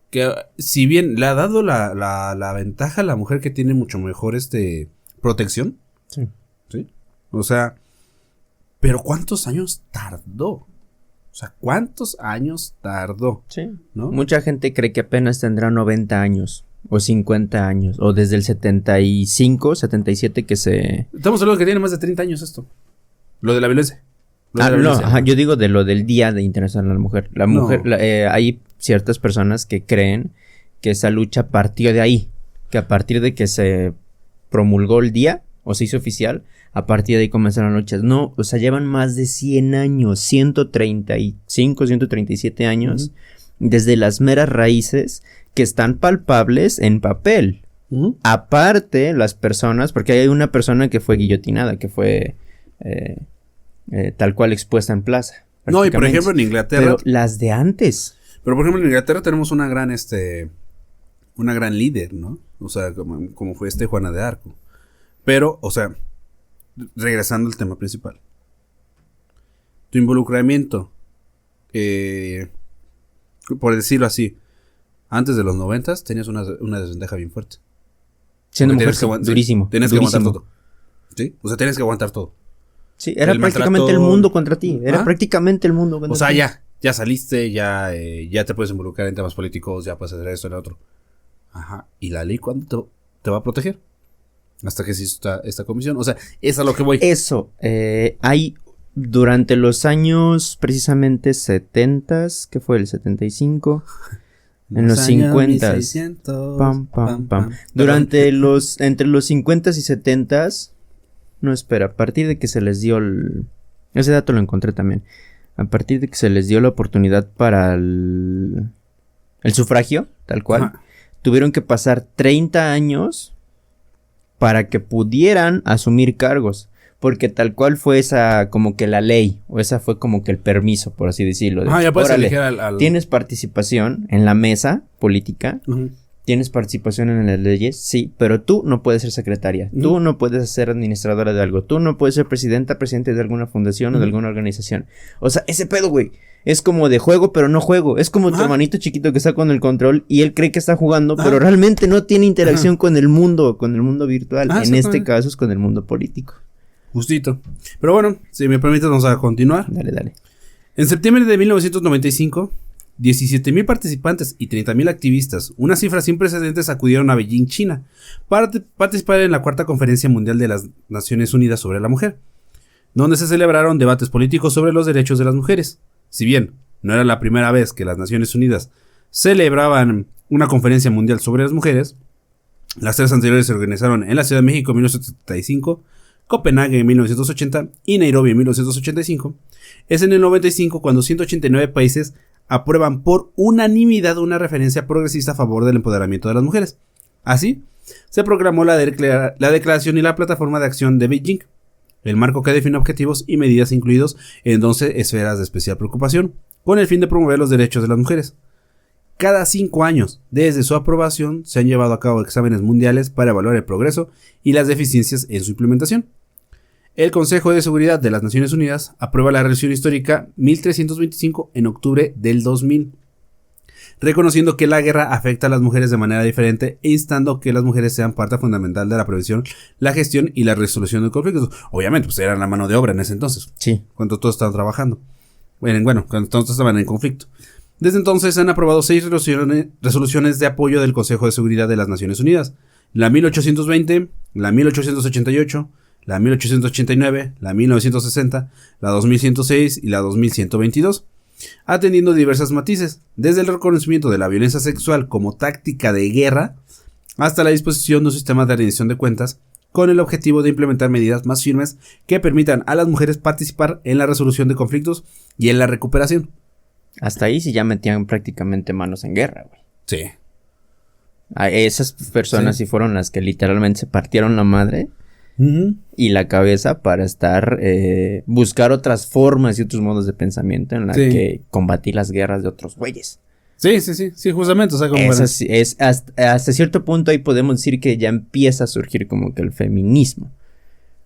que si bien le ha dado la ventaja a la mujer que tiene mucho mejor protección. Sí. O sea, pero ¿cuántos años tardó? Sí. ¿No? Mucha gente cree que apenas tendrá 90 años o 50 años o desde el 75, 77 que se... Estamos hablando que tiene más de 30 años esto. Lo de la violencia. Yo digo de lo del Día de Internacional de la Mujer. La mujer, hay ciertas personas que creen que esa lucha partió de ahí, que a partir de que se promulgó el día o se hizo oficial, a partir de ahí comenzaron luchas. No, o sea, llevan más de 100 años, 135, 137 años, desde las meras raíces que están palpables en papel. Aparte, las personas, porque hay una persona que fue guillotinada, que fue tal cual expuesta en plaza. No, y por ejemplo en Inglaterra... Pero las de antes... Pero por ejemplo en Inglaterra tenemos una gran líder, ¿no? O sea, como fue Juana de Arco. Pero, o sea, regresando al tema principal. Tu involucramiento, por decirlo así, antes de los 90 tenías una desventaja bien fuerte. Siendo mujer, durísimo. Tienes que aguantar todo. ¿Sí? O sea, tienes que aguantar todo. Sí, era prácticamente el mundo contra ti. Era prácticamente el mundo contra ti. O sea, ya saliste, ya te puedes involucrar en temas políticos, ya puedes hacer esto y lo otro. Ajá. ¿Y la ley cuándo te va a proteger? Hasta que se hizo esta comisión. O sea, es a lo que voy. Eso. Hay durante los años precisamente 70s, ¿qué fue? El 75. En los 50s. Pam. Durante entre los 50s y 70s. No, espera, a partir de que se les dio ese dato lo encontré también. A partir de que se les dio la oportunidad para el sufragio, tal cual, tuvieron que pasar 30 años para que pudieran asumir cargos. porque tal cual fue esa como que la ley, o esa fue como que el permiso, por así decirlo. Ya puedes órale, elegir al... ¿tienes participación en la mesa política? Uh-huh. ¿Tienes participación en las leyes? Sí, pero tú no puedes ser secretaria, tú no puedes ser administradora de algo, tú no puedes ser presidente de alguna fundación o de alguna organización. O sea, ese pedo, güey, es como de juego, pero no juego. Es como tu hermanito chiquito que está con el control y él cree que está jugando, pero realmente no tiene interacción con el mundo virtual. En este caso es con el mundo político. Justito. Pero bueno, si me permites, vamos a continuar. Dale. En septiembre de 1995... 17,000 participantes y 30,000 activistas, una cifra sin precedentes, acudieron a Beijing, China, para participar en la cuarta Conferencia Mundial de las Naciones Unidas sobre la Mujer, donde se celebraron debates políticos sobre los derechos de las mujeres. Si bien no era la primera vez que las Naciones Unidas celebraban una conferencia mundial sobre las mujeres, las tres anteriores se organizaron en la Ciudad de México en 1975, Copenhague en 1980 y Nairobi en 1985. Es en el 95 cuando 189 países aprueban por unanimidad una referencia progresista a favor del empoderamiento de las mujeres. Así, se proclamó la Declaración y la Plataforma de Acción de Beijing, el marco que define objetivos y medidas incluidos en 12 esferas de especial preocupación, con el fin de promover los derechos de las mujeres. Cada 5 años, desde su aprobación, se han llevado a cabo exámenes mundiales para evaluar el progreso y las deficiencias en su implementación. El Consejo de Seguridad de las Naciones Unidas aprueba la resolución histórica 1325 en octubre del 2000, reconociendo que la guerra afecta a las mujeres de manera diferente e instando que las mujeres sean parte fundamental de la prevención, la gestión y la resolución de conflictos. Obviamente, pues eran la mano de obra en ese entonces. Sí. Cuando todos estaban trabajando. Bueno, cuando todos estaban en conflicto. Desde entonces se han aprobado 6 resoluciones de apoyo del Consejo de Seguridad de las Naciones Unidas. La 1820, la 1888, la 1889, la 1960, la 2106 y la 2122, atendiendo diversos matices, desde el reconocimiento de la violencia sexual como táctica de guerra hasta la disposición de un sistema de rendición de cuentas con el objetivo de implementar medidas más firmes que permitan a las mujeres participar en la resolución de conflictos y en la recuperación. Hasta ahí sí ya metían prácticamente manos en guerra, güey. Sí. A esas personas sí fueron las que literalmente se partieron la madre y la cabeza para buscar otras formas y otros modos de pensamiento en la que combatir las guerras de otros güeyes. Sí, justamente. O sea, como es hasta cierto punto ahí podemos decir que ya empieza a surgir como que el feminismo.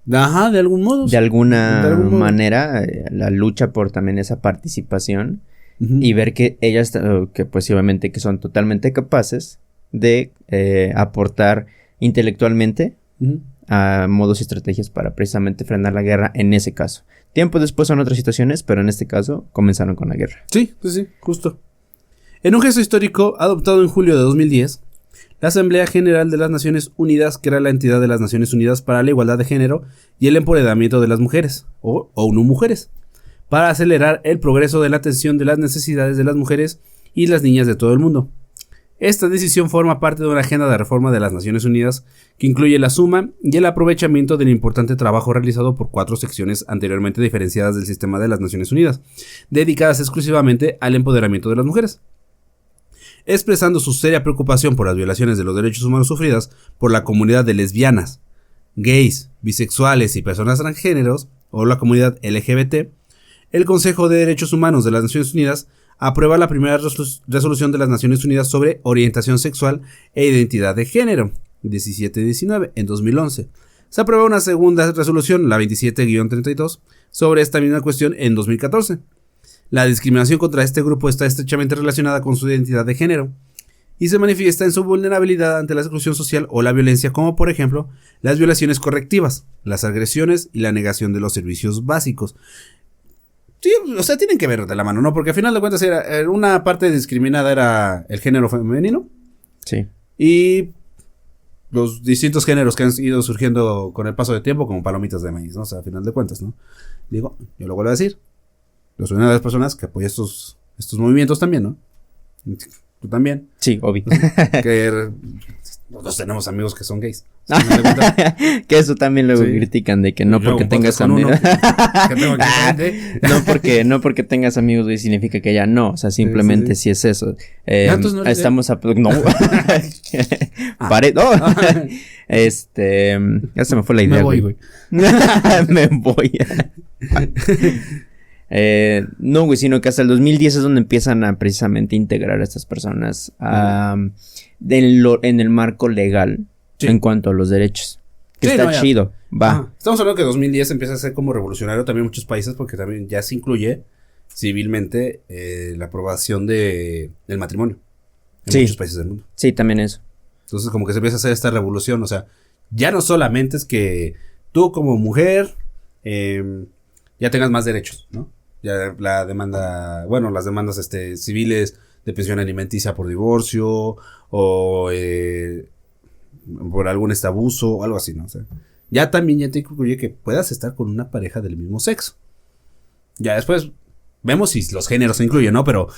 Ajá, de algún modo. De alguna manera, la lucha por también esa participación y ver que ellas, que pues obviamente que son totalmente capaces de aportar intelectualmente a modos y estrategias para precisamente frenar la guerra en ese caso. Tiempo después son otras situaciones, pero en este caso comenzaron con la guerra. Sí, justo. En un gesto histórico adoptado en julio de 2010, la Asamblea General de las Naciones Unidas crea la entidad de las Naciones Unidas para la Igualdad de Género y el Empoderamiento de las Mujeres, o ONU Mujeres, para acelerar el progreso de la atención de las necesidades de las mujeres y las niñas de todo el mundo. Esta decisión forma parte de una agenda de reforma de las Naciones Unidas que incluye la suma y el aprovechamiento del importante trabajo realizado por 4 secciones anteriormente diferenciadas del sistema de las Naciones Unidas, dedicadas exclusivamente al empoderamiento de las mujeres. Expresando su seria preocupación por las violaciones de los derechos humanos sufridas por la comunidad de lesbianas, gays, bisexuales y personas transgéneros, o la comunidad LGBT, el Consejo de Derechos Humanos de las Naciones Unidas aprueba la primera resolución de las Naciones Unidas sobre orientación sexual e identidad de género, 1719, en 2011. Se aprueba una segunda resolución, la 27-32, sobre esta misma cuestión en 2014. La discriminación contra este grupo está estrechamente relacionada con su identidad de género y se manifiesta en su vulnerabilidad ante la exclusión social o la violencia, como por ejemplo las violaciones correctivas, las agresiones y la negación de los servicios básicos. Sí, o sea, tienen que ver de la mano, ¿no? Porque al final de cuentas una parte discriminada era el género femenino. Sí. Y los distintos géneros que han ido surgiendo con el paso del tiempo como palomitas de maíz, ¿no? O sea, al final de cuentas, ¿no? Digo, yo lo vuelvo a decir. Yo soy una de las personas que apoya estos movimientos también, ¿no? tú también. Sí, obvio. Que nosotros tenemos amigos que son gays. Que eso también luego critican de que no porque tengas amigos. No porque tengas amigos, güey, significa que ya no. O sea, simplemente sí es eso. No estamos a. No. Ya se me fue la idea. Me voy, güey. Me voy. No, güey, sino que hasta el 2010 es donde empiezan a precisamente integrar a estas personas en el marco legal. Sí. En cuanto a los derechos. Que sí, está chido. Va. Estamos hablando que 2010 empieza a ser como revolucionario también en muchos países porque también ya se incluye civilmente la aprobación del matrimonio en muchos países del mundo. Sí, también eso. Entonces como que se empieza a hacer esta revolución, o sea, ya no solamente es que tú como mujer ya tengas más derechos, ¿no? Ya la demanda, bueno, las demandas civiles de pensión alimenticia por divorcio o por algún abuso o algo así, ¿no? O sea, ya también ya te incluye que puedas estar con una pareja del mismo sexo. Ya después vemos si los géneros se incluyen, ¿no? Pero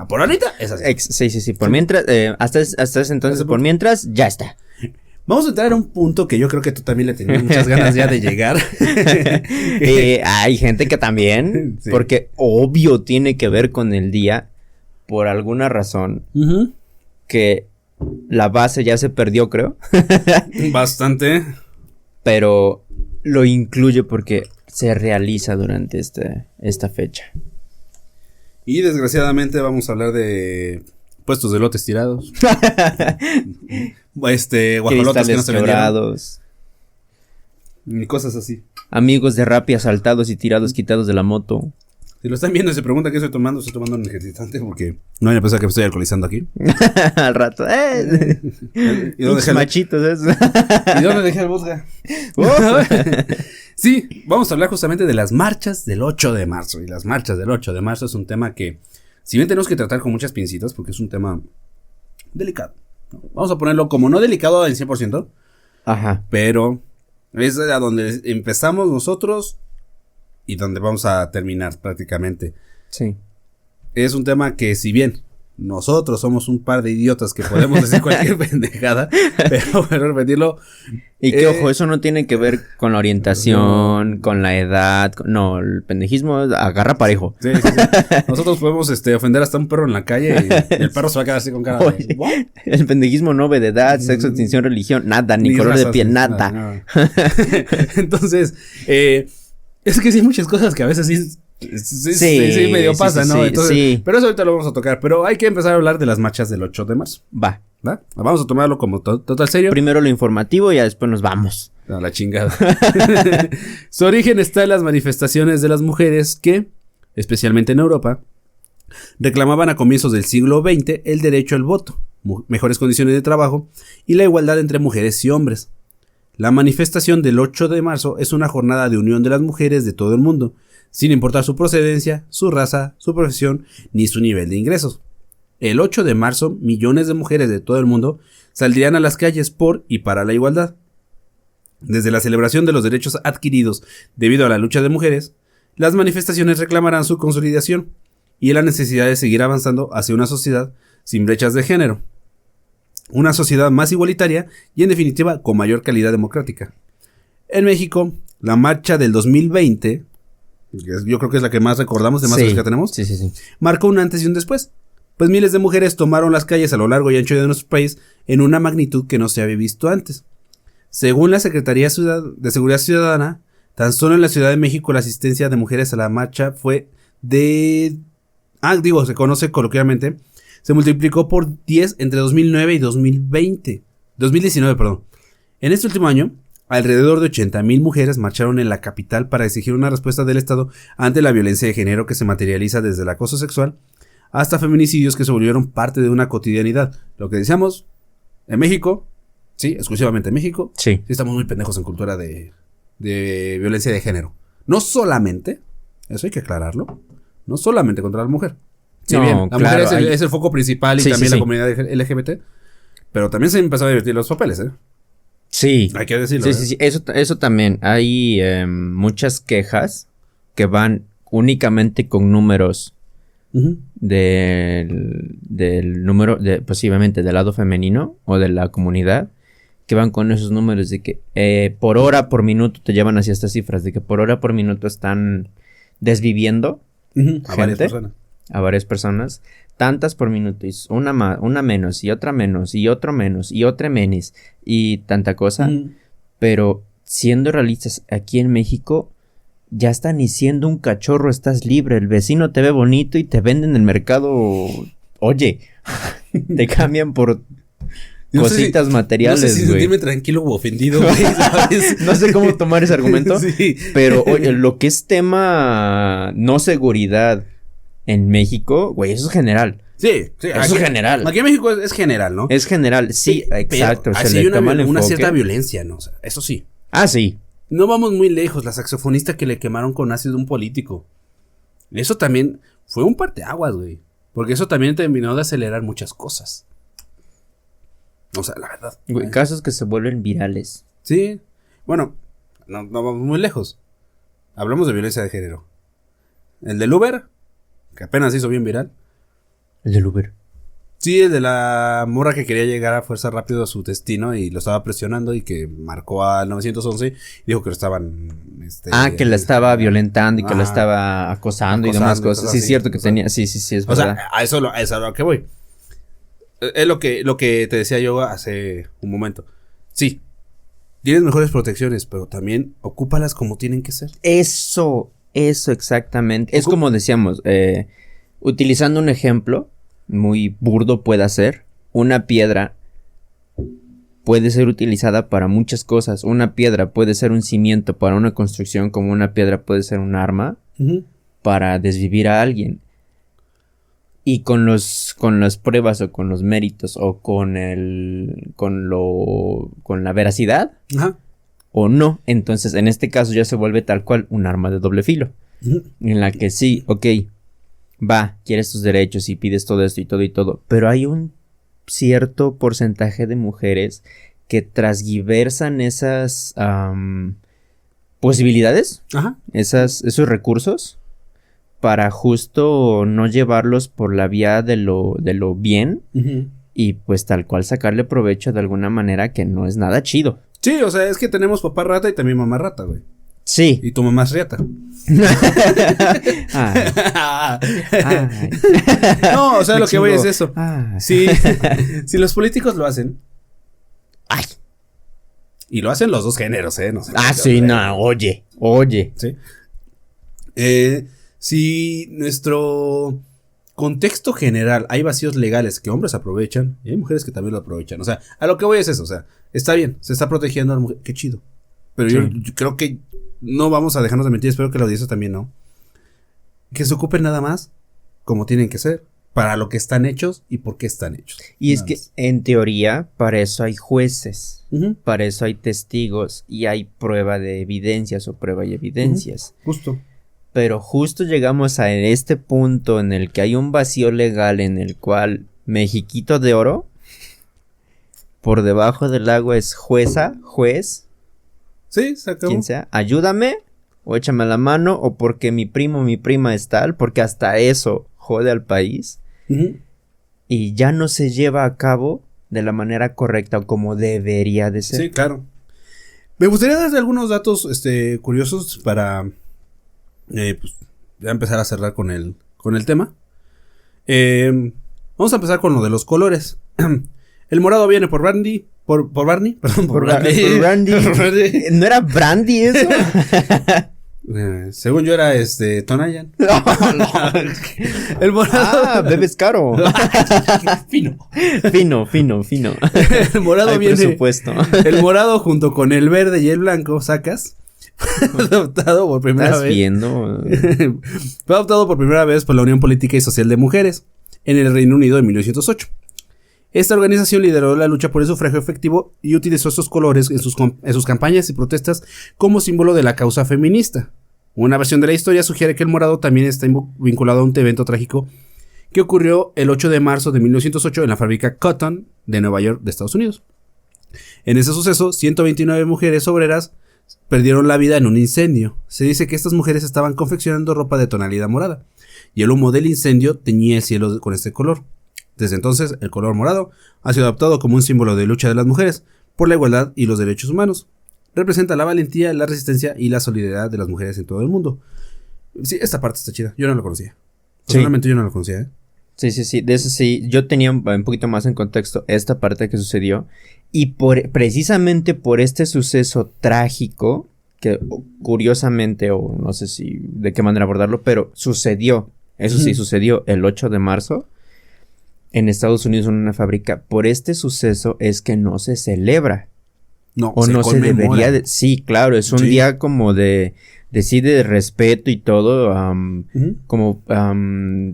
por ahorita es así. Sí. Por mientras, hasta ese entonces, por mientras, ya está. Vamos a entrar a un punto que yo creo que tú también le tenías muchas ganas ya de llegar. Hay gente que también, sí. Porque obvio tiene que ver con el día, por alguna razón, que la base ya se perdió, creo. Bastante. Pero lo incluye porque se realiza durante esta fecha. Y desgraciadamente vamos a hablar de puestos de lotes tirados. Guajolotes que no se vendieron. Y cosas así. Amigos de Rappi asaltados y tirados, quitados de la moto. Si lo están viendo y se preguntan qué estoy tomando un energizante porque no hay a pensar que me estoy alcoholizando aquí. Al rato. ¿Y dónde dejé machitos eso? ¿Y dónde dejé el vodka? Sí, vamos a hablar justamente de las marchas del 8 de marzo. Y las marchas del 8 de marzo es un tema que, si bien tenemos que tratar con muchas pincitas, porque es un tema delicado, ¿no? Vamos a ponerlo como no delicado al 100%. Ajá. Pero es a donde empezamos nosotros y donde vamos a terminar prácticamente. Sí. Es un tema que, si bien nosotros somos un par de idiotas que podemos decir cualquier pendejada, pero repetirlo. Y que ojo, eso no tiene que ver con la orientación, con la edad. No, el pendejismo agarra parejo. Sí. Nosotros podemos ofender hasta un perro en la calle y el perro se va a quedar así con cara de ¿what? El pendejismo no ve de edad, sexo, extinción, religión, nada, ni color razas, de piel, nada. No. Entonces, es que sí hay muchas cosas que a veces sí medio pasa, ¿no? Entonces, pero eso ahorita lo vamos a tocar. Pero hay que empezar a hablar de las marchas del 8 de marzo. ¿Va? Vamos a tomarlo como total serio. Primero lo informativo y ya después nos vamos. A la chingada. Su origen está en las manifestaciones de las mujeres que, especialmente en Europa, reclamaban a comienzos del siglo XX el derecho al voto, mejores condiciones de trabajo y la igualdad entre mujeres y hombres. La manifestación del 8 de marzo es una jornada de unión de las mujeres de todo el mundo, sin importar su procedencia, su raza, su profesión, ni su nivel de ingresos. El 8 de marzo, millones de mujeres de todo el mundo saldrían a las calles por y para la igualdad. Desde la celebración de los derechos adquiridos debido a la lucha de mujeres, las manifestaciones reclamarán su consolidación y la necesidad de seguir avanzando hacia una sociedad sin brechas de género. Una sociedad más igualitaria y, en definitiva, con mayor calidad democrática. En México, la marcha del 2020, yo creo que es la que más recordamos de más de las que tenemos, marcó un antes y un después. Pues miles de mujeres tomaron las calles a lo largo y ancho de nuestro país en una magnitud que no se había visto antes. Según la Secretaría de Seguridad Ciudadana, tan solo en la Ciudad de México la asistencia de mujeres a la marcha fue se conoce coloquialmente, se multiplicó por 10 entre 2009 y 2019, perdón. En este último año, alrededor de 80,000 mujeres marcharon en la capital para exigir una respuesta del Estado ante la violencia de género que se materializa desde el acoso sexual hasta feminicidios que se volvieron parte de una cotidianidad. Lo que decíamos, en México, sí, exclusivamente en México, sí estamos muy pendejos en cultura de violencia de género. No solamente, eso hay que aclararlo, no solamente contra la mujer. Si bien la mujer es el foco principal y también la comunidad LGBT, pero también se empezó a divertir los papeles, ¿eh? Sí. Hay que decirlo. Sí. Eso también. Hay muchas quejas que van únicamente con números del número, posiblemente del lado femenino o de la comunidad, que van con esos números de que por hora, por minuto, te llevan hacia estas cifras, de que por hora, por minuto están desviviendo a varias personas. Tantas por minuto, y una más, una menos, y otra menos, y otro menos, y otra menos, y tanta cosa. Pero siendo realistas, aquí en México ya está ni siendo un cachorro, estás libre. El vecino te ve bonito y te venden en el mercado. Oye, te cambian por cositas materiales, güey. No sé si sentirme tranquilo o ofendido, güey, ¿sabes? No sé cómo tomar ese argumento. Sí. Pero, oye, lo que es tema no seguridad en México, güey, eso es general. Sí, eso es general. Aquí en México es general, ¿no? Es general, sí, exacto. Pero se le toma una cierta violencia, ¿no? O sea, eso sí. Ah, sí. No vamos muy lejos. La saxofonista que le quemaron con ácido a un político. Eso también fue un parteaguas, güey. Porque eso también terminó de acelerar muchas cosas. O sea, la verdad. Güey, casos que se vuelven virales. Sí. Bueno, no vamos muy lejos. Hablamos de violencia de género. El del Uber, que apenas se hizo bien viral. El del Uber. Sí, el de la morra que quería llegar a fuerza rápido a su destino y lo estaba presionando y que marcó al 911 y dijo que lo estaban... que la estaba violentando y que la estaba acosando y demás cosas. Sí, es cierto que tenía... Sí, es verdad. O sea, a eso es a lo que voy. Es lo que te decía yo hace un momento. Sí, tienes mejores protecciones, pero también ocúpalas como tienen que ser. Eso exactamente. Es como decíamos, utilizando un ejemplo muy burdo puede ser, una piedra puede ser utilizada para muchas cosas. Una piedra puede ser un cimiento para una construcción, como una piedra puede ser un arma para desvivir a alguien. Y con las pruebas o con los méritos o con la veracidad o no, entonces en este caso ya se vuelve tal cual un arma de doble filo. En la que sí, ok, va, quieres tus derechos y pides todo esto y todo, pero hay un cierto porcentaje de mujeres que transgiversan esas posibilidades, esos recursos, para justo no llevarlos por la vía de lo bien y pues tal cual sacarle provecho de alguna manera que no es nada chido. Sí, o sea, es que tenemos papá rata y también mamá rata, güey. Sí. Y tu mamá es riata. No, o sea, lo que voy es eso. Sí, si los políticos lo hacen. Ay. Y lo hacen los dos géneros, no sé. Sí, no, oye. Sí. Si nuestro contexto general hay vacíos legales que hombres aprovechan y hay mujeres que también lo aprovechan. O sea, a lo que voy es eso. O sea, está bien, se está protegiendo a la mujer. Qué chido. Pero yo creo que no vamos a dejarnos de mentir. Espero que la audiencia también no. Que se ocupen nada más como tienen que ser. Para lo que están hechos y por qué están hechos. Y es que en teoría para eso hay jueces. Para eso hay testigos y hay prueba de evidencias o prueba y evidencias. Justo. Pero justo llegamos a este punto en el que hay un vacío legal en el cual Mexiquito de Oro, por debajo del agua es juez. Sí, se acabó. Quien sea, ayúdame o échame la mano o porque mi primo, mi prima es tal, porque hasta eso jode al país. Y ya no se lleva a cabo de la manera correcta o como debería de ser. Sí, claro. Me gustaría darle algunos datos curiosos para pues, ya empezar a cerrar con el tema. Vamos a empezar con lo de los colores. El morado viene por Barney. Por Barney. ¿No era Brandy eso? Según yo era Tonayan. El morado. Bebes caro. Fino. El morado hay viene. Presupuesto. El morado junto con el verde y el blanco, sacas. Adoptado por primera ¿Estás vez. viendo? Fue adoptado por primera vez por la Unión Política y Social de Mujeres en el Reino Unido en 1908. Esta organización lideró la lucha por el sufragio efectivo y utilizó estos colores en sus campañas y protestas como símbolo de la causa feminista. Una versión de la historia sugiere que el morado también está vinculado a un evento trágico que ocurrió el 8 de marzo de 1908 en la fábrica Cotton de Nueva York, de Estados Unidos. En ese suceso, 129 mujeres obreras perdieron la vida en un incendio. Se dice que estas mujeres estaban confeccionando ropa de tonalidad morada y el humo del incendio teñía el cielo con este color. Desde entonces, el color morado ha sido adoptado como un símbolo de lucha de las mujeres por la igualdad y los derechos humanos. Representa la valentía, la resistencia y la solidaridad de las mujeres en todo el mundo. Sí, esta parte está chida. Yo no la conocía. Personalmente yo no la conocía, ¿eh? Sí. De eso sí, yo tenía un poquito más en contexto esta parte que sucedió. Y precisamente por este suceso trágico, que curiosamente, o no sé si de qué manera abordarlo, pero sucedió. Eso sí, sucedió el 8 de marzo en Estados Unidos en una fábrica. Por este suceso es que no se celebra. No, o no se debería de... Sí, claro, es un día como de respeto y todo, como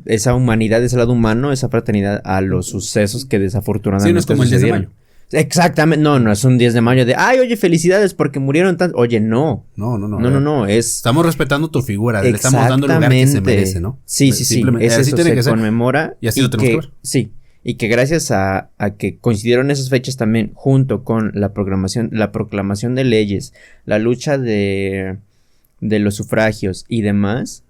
esa humanidad, ese lado humano, esa fraternidad a los sucesos que desafortunadamente sí, no es como el 10 de mayo. Exactamente, no es un 10 de mayo de, ay, oye, felicidades porque murieron tantos. Oye, no. No, es... Estamos respetando tu figura, le estamos dando el lugar que se merece, ¿no? Sí, es eso, se conmemora. Y así lo tenemos que ver. Sí, y que gracias a que coincidieron esas fechas también, junto con la proclamación de leyes, la lucha de los sufragios y demás,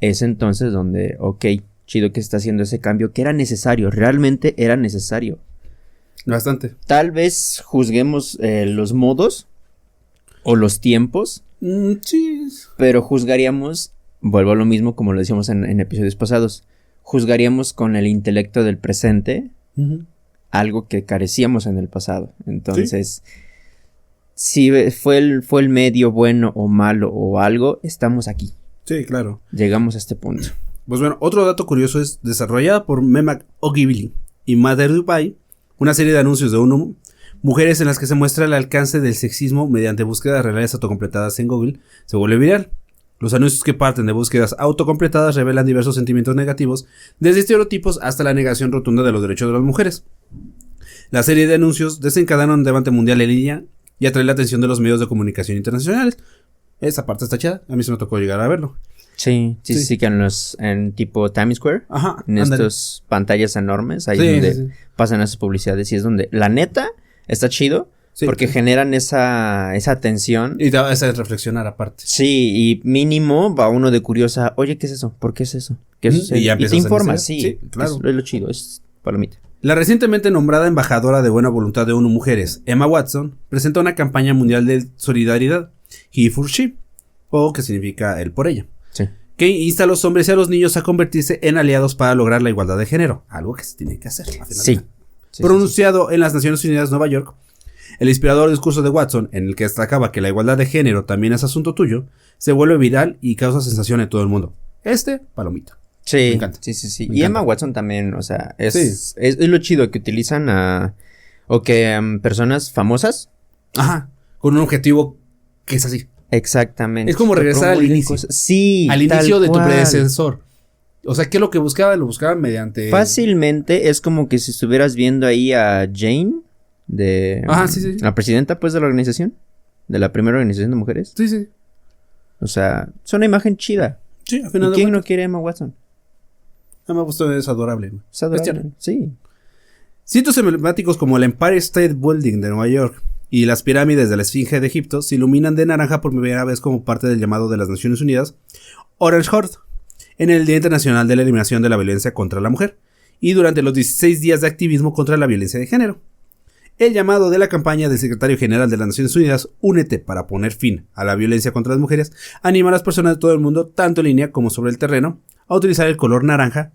es entonces donde, ok, chido que está haciendo ese cambio, que era necesario, realmente era necesario. Bastante. Tal vez juzguemos los modos o los tiempos, sí, pero juzgaríamos, vuelvo a lo mismo como lo decíamos en episodios pasados, juzgaríamos con el intelecto del presente algo que carecíamos en el pasado. Entonces, si fue el medio bueno o malo o algo, estamos aquí. Sí, claro. Llegamos a este punto. Pues bueno, otro dato curioso es desarrollada por Memak Ogibili y Mother Dubai, una serie de anuncios de UNO, mujeres en las que se muestra el alcance del sexismo mediante búsquedas de realidades autocompletadas en Google, se vuelve viral. Los anuncios que parten de búsquedas autocompletadas revelan diversos sentimientos negativos, desde estereotipos hasta la negación rotunda de los derechos de las mujeres. La serie de anuncios desencadena un debate mundial en línea y atrae la atención de los medios de comunicación internacionales. Esa parte está chida, a mí se me tocó llegar a verlo. Sí, que en tipo Times Square, en estas pantallas enormes, ahí donde pasan esas publicidades y es donde, la neta, está chido. Sí, porque generan esa atención. Y te hace reflexionar aparte. Sí, y mínimo va uno de curiosa, oye, ¿qué es eso? ¿Por qué es eso? ¿Qué sucede? Y te informas, sí, claro. Es lo chido, es palomita. La recientemente nombrada embajadora de buena voluntad de ONU Mujeres, Emma Watson, presentó una campaña mundial de solidaridad, He for She, o que significa el por ella. Sí. Que insta a los hombres y a los niños a convertirse en aliados para lograr la igualdad de género, algo que se tiene que hacer. Sí. Pronunciado en las Naciones Unidas, Nueva York, el inspirador discurso de Watson, en el que destacaba que la igualdad de género también es asunto tuyo, se vuelve viral y causa sensación en todo el mundo. Palomita. Sí, me encanta. Sí. Y Emma Watson también, o sea, es lo chido que utilizan personas famosas. Ajá, con un objetivo que es así. Exactamente. Es como regresar al inicio. Sí, al inicio de tu predecesor. O sea, ¿qué es lo que buscaban? Lo buscaban mediante... Fácilmente es como que si estuvieras viendo ahí a Jane... la presidenta, pues, de la organización. De la primera organización de mujeres. Sí. O sea, es una imagen chida. Sí, al final. ¿Y quién no quiere a Emma Watson? Emma Watson es adorable. Es adorable, sí. Sitios emblemáticos como el Empire State Building de Nueva York y las pirámides de la Esfinge de Egipto se iluminan de naranja por primera vez como parte del llamado de las Naciones Unidas Orange Heart en el Día Internacional de la Eliminación de la Violencia contra la Mujer y durante los 16 días de activismo contra la violencia de género. El llamado de la campaña del secretario general de las Naciones Unidas, Únete para poner fin a la violencia contra las mujeres, anima a las personas de todo el mundo, tanto en línea como sobre el terreno, a utilizar el color naranja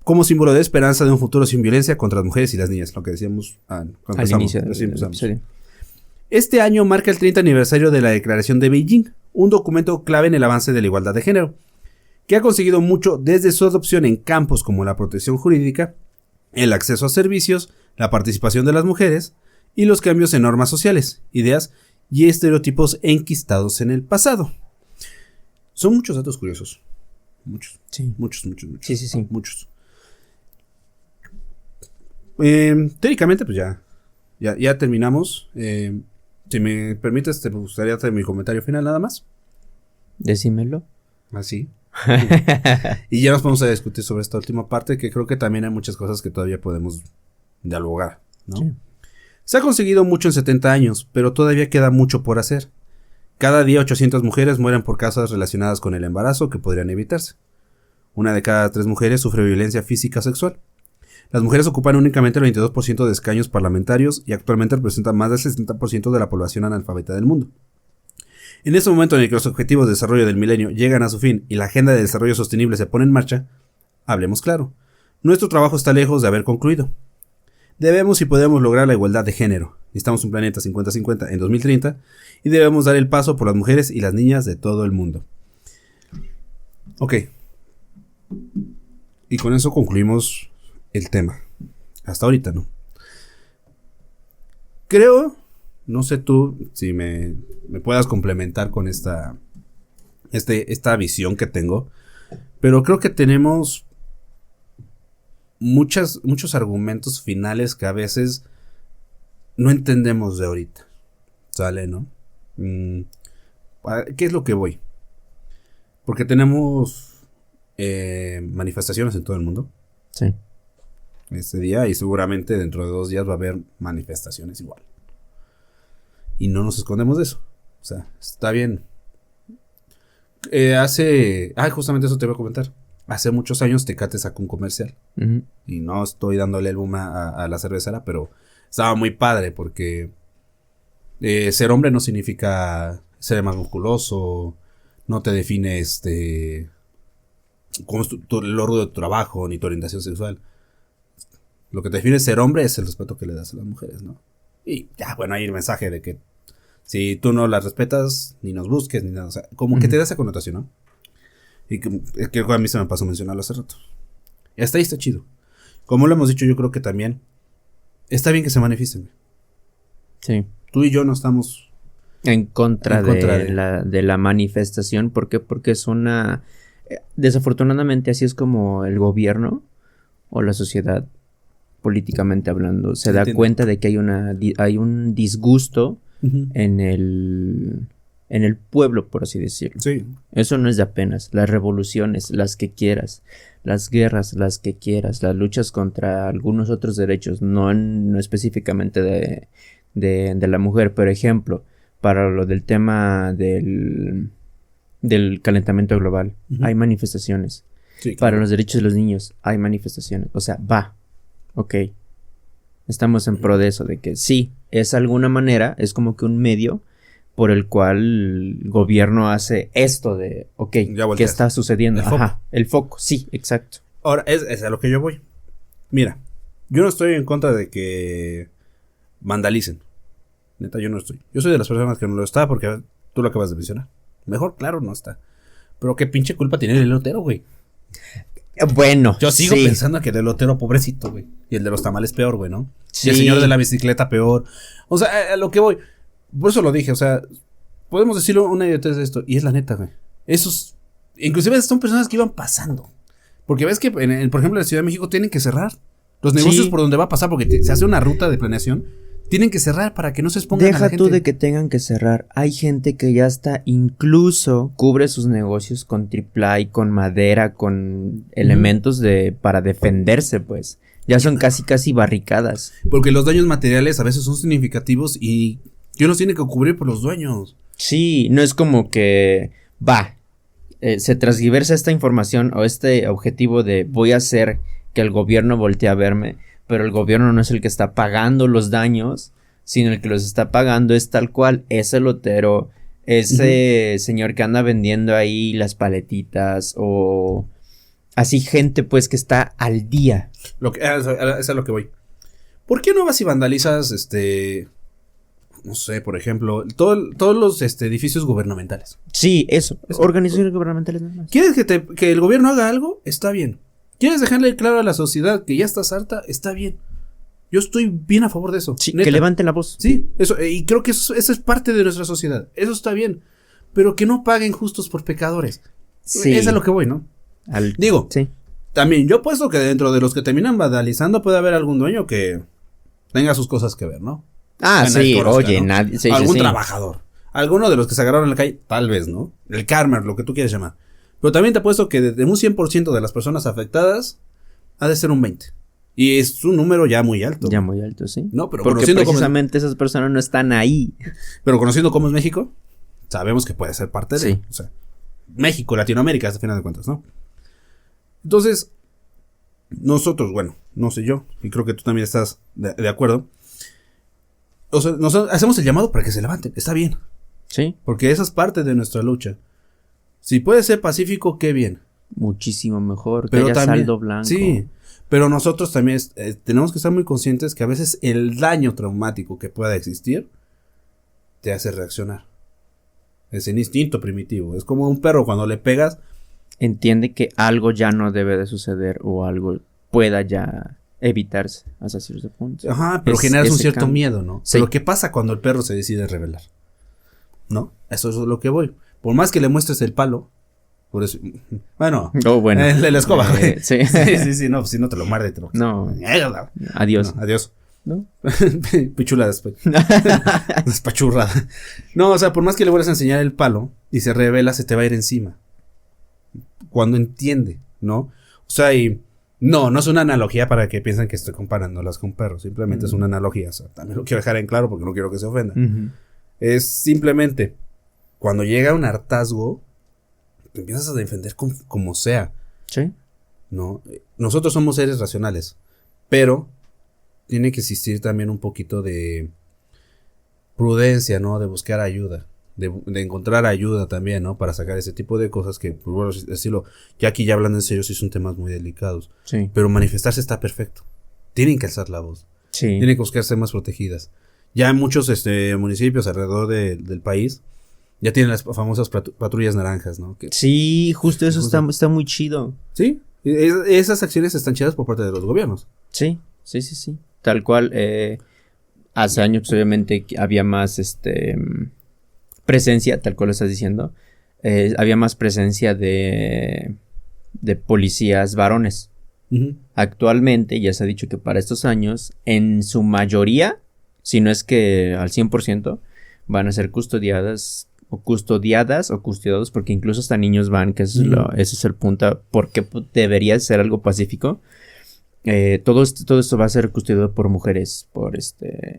como símbolo de esperanza de un futuro sin violencia contra las mujeres y las niñas, lo que decíamos al inicio del episodio. Este año marca el 30 aniversario de la Declaración de Beijing, un documento clave en el avance de la igualdad de género, que ha conseguido mucho desde su adopción en campos como la protección jurídica, el acceso a servicios, la participación de las mujeres y los cambios en normas sociales, ideas y estereotipos enquistados en el pasado. Son muchos datos curiosos. Muchos. Sí. Muchos. Sí. Muchos. Teóricamente, pues ya terminamos. Si me permites, te gustaría hacer mi comentario final nada más. Decímelo. Así. Y ya nos vamos a discutir sobre esta última parte, que creo que también hay muchas cosas que todavía podemos dialogar, ¿no? Sí. Se ha conseguido mucho en 70 años, pero todavía queda mucho por hacer. Cada día 800 mujeres mueren por causas relacionadas con el embarazo que podrían evitarse. Una de cada 3 mujeres sufre violencia física o sexual. Las mujeres ocupan únicamente el 22% de escaños parlamentarios y actualmente representan más del 60% de la población analfabeta del mundo. En este momento en el que los objetivos de desarrollo del milenio llegan a su fin y la agenda de desarrollo sostenible se pone en marcha, hablemos claro, nuestro trabajo está lejos de haber concluido. Debemos y podemos lograr la igualdad de género. Necesitamos un planeta 50-50 en 2030 y debemos dar el paso por las mujeres y las niñas de todo el mundo. Ok. Y con eso concluimos el tema. Hasta ahorita, ¿no? Creo, no sé tú si me puedas complementar con esta visión que tengo, pero creo que tenemos muchos argumentos finales que a veces no entendemos de ahorita. ¿Sale, no? ¿Qué es lo que voy? Porque tenemos manifestaciones en todo el mundo. Sí. Este día y seguramente dentro de 2 días va a haber manifestaciones igual. Y no nos escondemos de eso. O sea, está bien. Justamente eso te voy a comentar. Hace muchos años Tecate sacó un comercial. Uh-huh. Y no estoy dándole el boom a la cervecera, pero estaba muy padre porque ser hombre no significa ser más musculoso, no te define cómo es lo rudo de tu trabajo, ni tu orientación sexual. Lo que te define ser hombre es el respeto que le das a las mujeres, ¿no? Y ya, bueno, hay el mensaje de que si tú no las respetas, ni nos busques, ni nada. O sea, como que te da esa connotación, ¿no? Y que a mí se me pasó mencionarlo hace rato. Y hasta ahí está chido. Como lo hemos dicho, yo creo que también está bien que se manifiesten. Sí. Tú y yo no estamos en contra de la manifestación. ¿Por qué? Porque es una... Desafortunadamente así es como el gobierno o la sociedad, políticamente hablando, se da cuenta de que hay un disgusto uh-huh. en el pueblo, por así decirlo. Sí. Eso no es de apenas. Las revoluciones, las que quieras, las guerras, las que quieras, las luchas contra algunos otros derechos, no específicamente de la mujer. Por ejemplo, para lo del tema del calentamiento global, uh-huh. hay manifestaciones. Sí, claro. Para los derechos de los niños, hay manifestaciones. O sea, ok. Estamos en pro de eso, de que sí, es alguna manera, es como que un medio por el cual el gobierno hace esto de, ok, ¿qué está sucediendo? El foco, sí, exacto. Ahora, es a lo que yo voy. Mira, yo no estoy en contra de que vandalicen. Neta, yo no estoy. Yo soy de las personas que no lo está porque tú lo acabas de mencionar. Mejor, claro, no está. Pero qué pinche culpa tiene el elotero, güey. Bueno, yo sigo pensando que el elotero pobrecito, güey. Y el de los tamales peor, güey, ¿no? Sí. Y el señor de la bicicleta peor. O sea, a lo que voy. Por eso lo dije, o sea, podemos decirlo una idiotez de esto. Y es la neta, güey. Esos, inclusive son personas que iban pasando. Porque ves que, por ejemplo, en la Ciudad de México tienen que cerrar los negocios por donde va a pasar. Porque se hace una ruta de planeación. Tienen que cerrar para que no se expongan a la gente. Deja tú de que tengan que cerrar. Hay gente que ya está, incluso cubre sus negocios con triplay, con madera, con elementos para defenderse, pues. Ya son casi barricadas. Porque los daños materiales a veces son significativos y los tienen que cubrir por los dueños. Sí, no es como que se transgiversa esta información o este objetivo de voy a hacer que el gobierno voltee a verme. Pero el gobierno no es el que está pagando los daños, sino el que los está pagando es tal cual ese lotero, ese uh-huh. señor que anda vendiendo ahí las paletitas o así gente pues que está al día. Es a lo que voy. ¿Por qué no vas y vandalizas no sé, por ejemplo, todos los edificios gubernamentales? Sí, eso. Organizaciones gubernamentales nada más. ¿Quieres que el gobierno haga algo? Está bien. ¿Quieres dejarle claro a la sociedad que ya estás harta? Está bien. Yo estoy bien a favor de eso. Sí, que levanten la voz. Sí, eso, y creo que eso es parte de nuestra sociedad. Eso está bien. Pero que no paguen justos por pecadores. Sí. Es a lo que voy, ¿no? Digo, sí. También yo apuesto que dentro de los que terminan vandalizando puede haber algún dueño que tenga sus cosas que ver, ¿no? Sí, oye, ¿no? Nadie. Sí, algún trabajador. Alguno de los que se agarraron en la calle, tal vez, ¿no? El karma, lo que tú quieras llamar. Pero también te apuesto que de un 100% de las personas afectadas ha de ser un 20%. Y es un número ya muy alto. Ya muy alto, sí. No, pero porque precisamente esas personas no están ahí. Pero conociendo cómo es México, sabemos que puede ser parte de. O sea, México, Latinoamérica, a final de cuentas, ¿no? Entonces, nosotros, bueno, no sé yo, y creo que tú también estás de acuerdo. O sea, nosotros hacemos el llamado para que se levanten, está bien. Sí. Porque esa es parte de nuestra lucha. Si puede ser pacífico, qué bien. Muchísimo mejor, Pero que haya también, saldo blanco. sí, pero nosotros también tenemos que estar muy conscientes que a veces el daño traumático que pueda existir te hace reaccionar. Es el instinto primitivo. Es como un perro cuando le pegas. Entiende que algo ya no debe de suceder o algo pueda ya evitarse hasta cierto punto. Ajá, pero generas un cierto cambio. miedo, ¿no? Sí. Pero ¿qué pasa cuando el perro se decide rebelar? ¿No? Eso es lo que voy. Por más que le muestres el palo, por eso, bueno, Oh, bueno. la escoba, güey. Sí. sí, no, pues si no te lo muerde, te lo... No. No, Adiós. adiós. ¿No? Pichula despachurrada. No, o sea, por más que le vuelvas a enseñar el palo y se revela, se te va a ir encima. Cuando entiende, ¿no? O sea, y no es una analogía para que piensen que estoy comparándolas con perros. Simplemente es una analogía. O sea, también lo quiero dejar en claro porque no quiero que se ofenda. Es simplemente cuando llega un hartazgo, te empiezas a defender como sea. Sí. ¿No? Nosotros somos seres racionales, pero tiene que existir también un poquito de prudencia, ¿no? De buscar ayuda, de encontrar ayuda también, ¿no? Para sacar ese tipo de cosas que, por bueno decirlo, ya aquí ya hablando en serio, sí son temas muy delicados. Sí. Pero manifestarse está perfecto. Tienen que alzar la voz. Sí. Tienen que buscar ser más protegidas. Ya en muchos municipios alrededor del país ya tienen las famosas patrullas naranjas, ¿no? Que, sí, justo eso está muy chido. Sí, esas acciones están chidas por parte de los gobiernos. Sí. Tal cual, hace años pues, obviamente había más presencia, tal cual lo estás diciendo. Había más presencia de policías varones. Actualmente ya se ha dicho que para estos años, en su mayoría, si no es que al 100%, van a ser custodiados o custodiados, porque incluso hasta niños van, que ese es el punto, porque debería ser algo pacífico. Todo esto va a ser custodiado por mujeres, por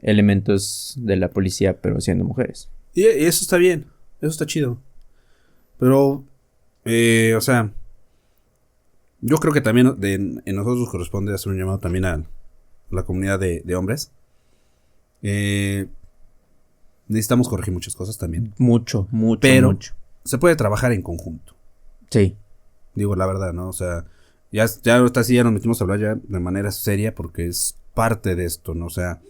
elementos de la policía, pero siendo mujeres. Y eso está bien, eso está chido. Pero, o sea, yo creo que también en nosotros nos corresponde hacer un llamado también a la comunidad de hombres. Necesitamos corregir muchas cosas también. Mucho. Pero se puede trabajar en conjunto. Sí. Digo la verdad, ¿no? O sea, ya ahorita sí ya nos metimos a hablar ya de manera seria porque es parte de esto, ¿no? O sea,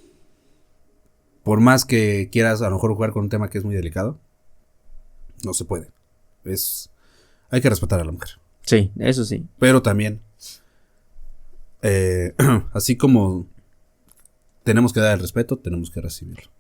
por más que quieras a lo mejor jugar con un tema que es muy delicado, no se puede. Hay que respetar a la mujer. Sí, eso sí. Pero también, así como tenemos que dar el respeto, tenemos que recibirlo.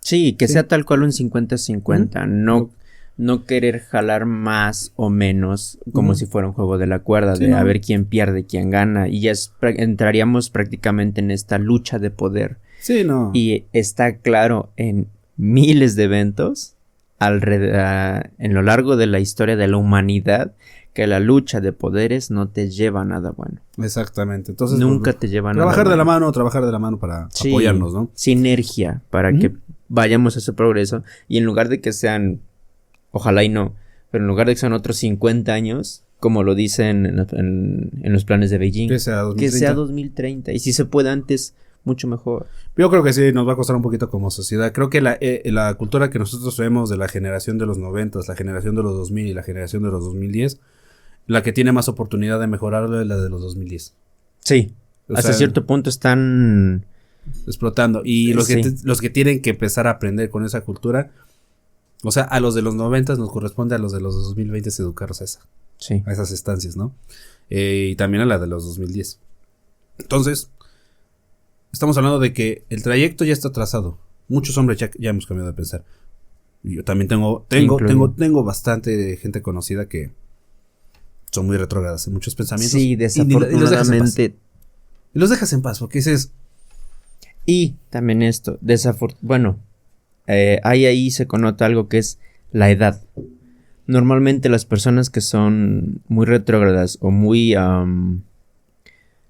Sí, que sea tal cual un 50-50, no querer jalar más o menos como si fuera un juego de la cuerda, de a ver quién pierde, quién gana, y ya entraríamos prácticamente en esta lucha de poder. Sí, no. Y está claro en miles de eventos en lo largo de la historia de la humanidad que la lucha de poderes no te lleva a nada bueno. Exactamente. Entonces nunca te lleva a nada trabajar bueno. Trabajar de la mano para apoyarnos, ¿no? Sinergia para que vayamos a ese progreso, y en lugar de que sean, ojalá y no, pero en lugar de que sean otros 50 años, como lo dicen en los planes de Beijing, que sea 2030, y si se puede antes, mucho mejor. Yo creo que sí, nos va a costar un poquito como sociedad. Creo que la cultura que nosotros vemos de la generación de los 90, la generación de los 2000 y la generación de los 2010, la que tiene más oportunidad de mejorar es la de los 2010. Sí, hasta cierto punto están explotando. Y los que tienen que empezar a aprender con esa cultura, o sea, a los de los 90 nos corresponde, a los de los 2020 educarlos a esas estancias, ¿no? Y también a la de los 2010. Entonces, estamos hablando de que el trayecto ya está trazado. Muchos hombres ya hemos cambiado de pensar. Y yo también tengo bastante gente conocida que son muy retrógradas en muchos pensamientos. Sí, desafortunadamente. Y los dejas en paz, porque dices. Y también esto, ahí se connota algo que es la edad. Normalmente las personas que son muy retrógradas o muy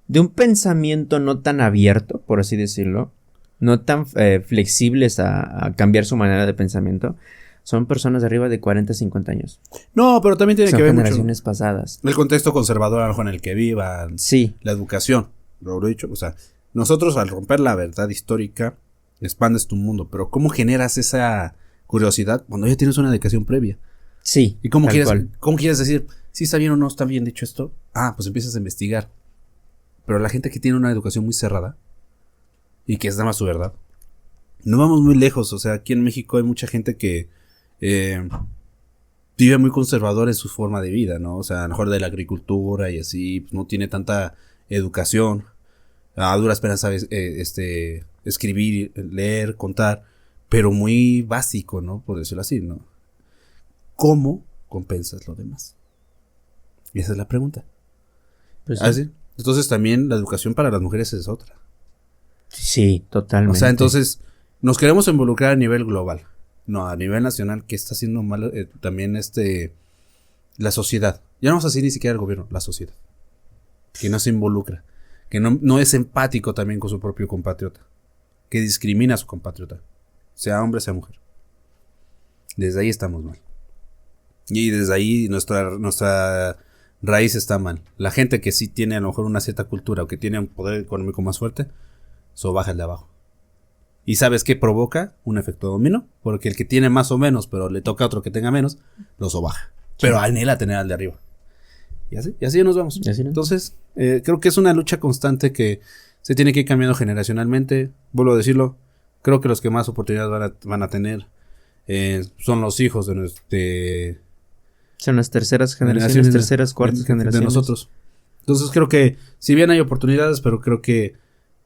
de un pensamiento no tan abierto, por así decirlo, no tan flexibles a cambiar su manera de pensamiento, son personas de arriba de 40, 50 años. No, pero también tiene Son que ver generaciones pasadas. el contexto conservador a lo mejor en el que vivan. Sí. La educación, lo he dicho. O sea, nosotros al romper la verdad histórica, expandes tu mundo. Pero ¿cómo generas esa curiosidad cuando ya tienes una educación previa? Sí. ¿Y cómo quieres decir, si está bien o no está bien dicho esto? Ah, pues empiezas a investigar. Pero la gente que tiene una educación muy cerrada y que es nada más su verdad, no vamos muy lejos. O sea, aquí en México hay mucha gente que vive muy conservador en su forma de vida, ¿no? O sea, a lo mejor de la agricultura y así, pues no tiene tanta educación. A duras penas sabes escribir, leer, contar, pero muy básico, ¿no? Por decirlo así, ¿no? ¿Cómo compensas lo demás? Y esa es la pregunta. Pues ¿Sí? Entonces también la educación para las mujeres es otra. Sí, totalmente. O sea, entonces nos queremos involucrar a nivel global. No, a nivel nacional, que está haciendo mal también la sociedad. Ya no vamos a decir ni siquiera el gobierno, la sociedad. Que no se involucra. Que no es empático también con su propio compatriota. Que discrimina a su compatriota. Sea hombre, sea mujer. Desde ahí estamos mal. Y desde ahí nuestra raíz está mal. La gente que sí tiene a lo mejor una cierta cultura o que tiene un poder económico más fuerte, sobaja el de abajo. ¿Y sabes qué provoca? Un efecto dominó. Porque el que tiene más o menos, pero le toca a otro que tenga menos, lo sobaja. Pero anhela tener al de arriba. Y así nos vamos. Entonces, creo que es una lucha constante que se tiene que ir cambiando generacionalmente. Vuelvo a decirlo, creo que los que más oportunidades van a tener son los hijos son las terceras generaciones, terceras, cuartas generaciones de nosotros. Entonces creo que si bien hay oportunidades, pero creo que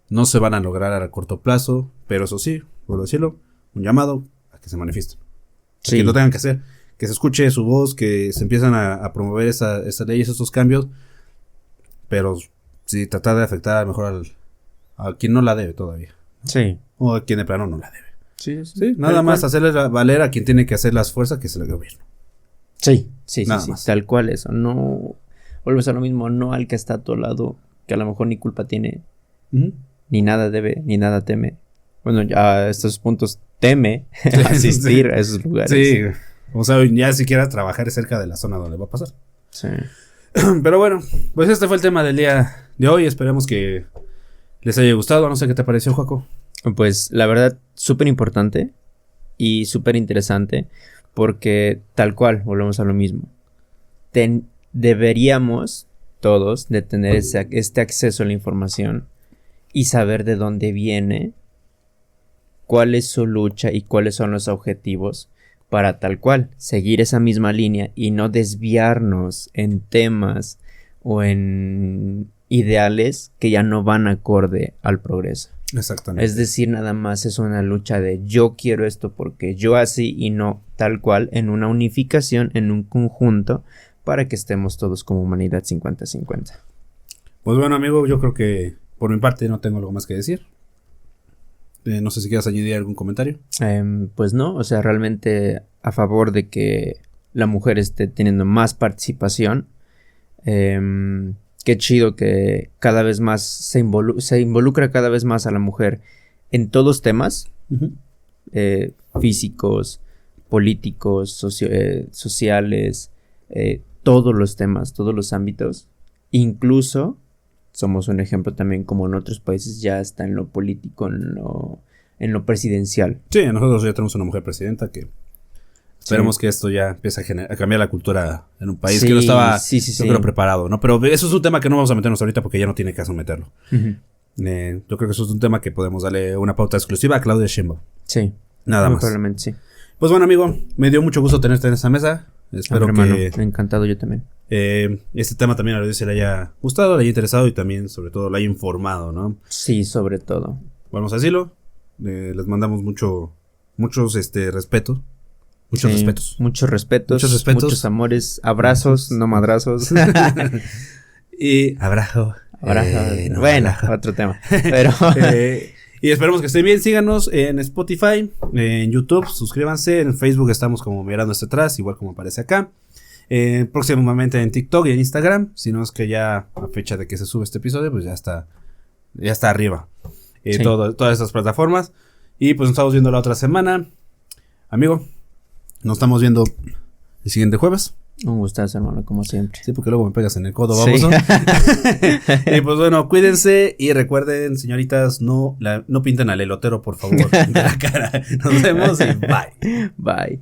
no se van a lograr a corto plazo. Pero eso sí, por decirlo, un llamado a que se manifiesten. Sí. Que lo tengan que hacer, que se escuche su voz, que se empiezan a promover estas leyes, estos cambios. Pero sí, tratar de afectar a lo mejor a quien no la debe todavía. Sí. O a quien de plano no la debe. Sí. Nada más hacerle valer a quien tiene que hacer las fuerzas, que es el gobierno. Sí, más. Tal cual eso. No vuelves a lo mismo, no al que está a tu lado, que a lo mejor ni culpa tiene, ni nada debe, ni nada teme. Bueno, ya a estos puntos teme asistir a esos lugares. Sí, o sea, ya siquiera trabajar cerca de la zona donde va a pasar. Sí. Pero bueno, pues este fue el tema del día de hoy. Esperemos que les haya gustado. No sé qué te pareció, Joaco. Pues la verdad, súper importante y súper interesante. Porque tal cual, volvemos a lo mismo. Deberíamos todos de tener este acceso a la información y saber de dónde viene, cuál es su lucha y cuáles son los objetivos para tal cual seguir esa misma línea y no desviarnos en temas o en ideales que ya no van acorde al progreso. Exactamente. Es decir, nada más es una lucha de yo quiero esto porque yo así y no tal cual, en una unificación, en un conjunto, para que estemos todos como humanidad 50-50. Pues bueno, amigo, yo creo que por mi parte no tengo algo más que decir. No sé si quieres añadir algún comentario. Pues no, o sea, realmente a favor de que la mujer esté teniendo más participación. Qué chido que cada vez más se involucra cada vez más a la mujer en todos temas, físicos, políticos, sociales, todos los temas, todos los ámbitos. Incluso somos un ejemplo también como en otros países ya está en lo político, en lo presidencial. Sí, nosotros ya tenemos una mujer presidenta que esperemos que esto ya empiece a cambiar la cultura en un país que no estaba yo creo preparado, ¿no? Pero eso es un tema que no vamos a meternos ahorita porque ya no tiene caso meterlo. Yo creo que eso es un tema que podemos darle una pauta exclusiva a Claudia Sheinbaum. Sí. Nada más. Probablemente sí. Pues bueno, amigo, me dio mucho gusto tenerte en esta mesa. Espero que... encantado yo también. Este tema también a la audiencia le haya gustado, le haya interesado y también, sobre todo, le haya informado, ¿no? Sí, sobre todo. Vamos a decirlo. Les mandamos muchos respetos. Muchos respetos. Muchos respetos. Muchos amores. Abrazos, no madrazos. Y abrazo. No, bueno, abrazo. Otro tema. Pero... y esperemos que estén bien. Síganos en Spotify, en YouTube. Suscríbanse. En Facebook estamos como mirando hacia atrás, igual como aparece acá. Próximamente en TikTok y en Instagram. Si no es que ya a fecha de que se sube este episodio, pues ya está arriba. Todas estas plataformas. Y pues nos estamos viendo la otra semana. Amigo, Nos estamos viendo el siguiente jueves. Un gustazo, hermano, como siempre. Sí, porque luego me pegas en el codo, Sí. baboso. Y pues bueno, cuídense y recuerden, señoritas, no pinten al elotero, por favor, de la cara. Nos vemos y bye. Bye.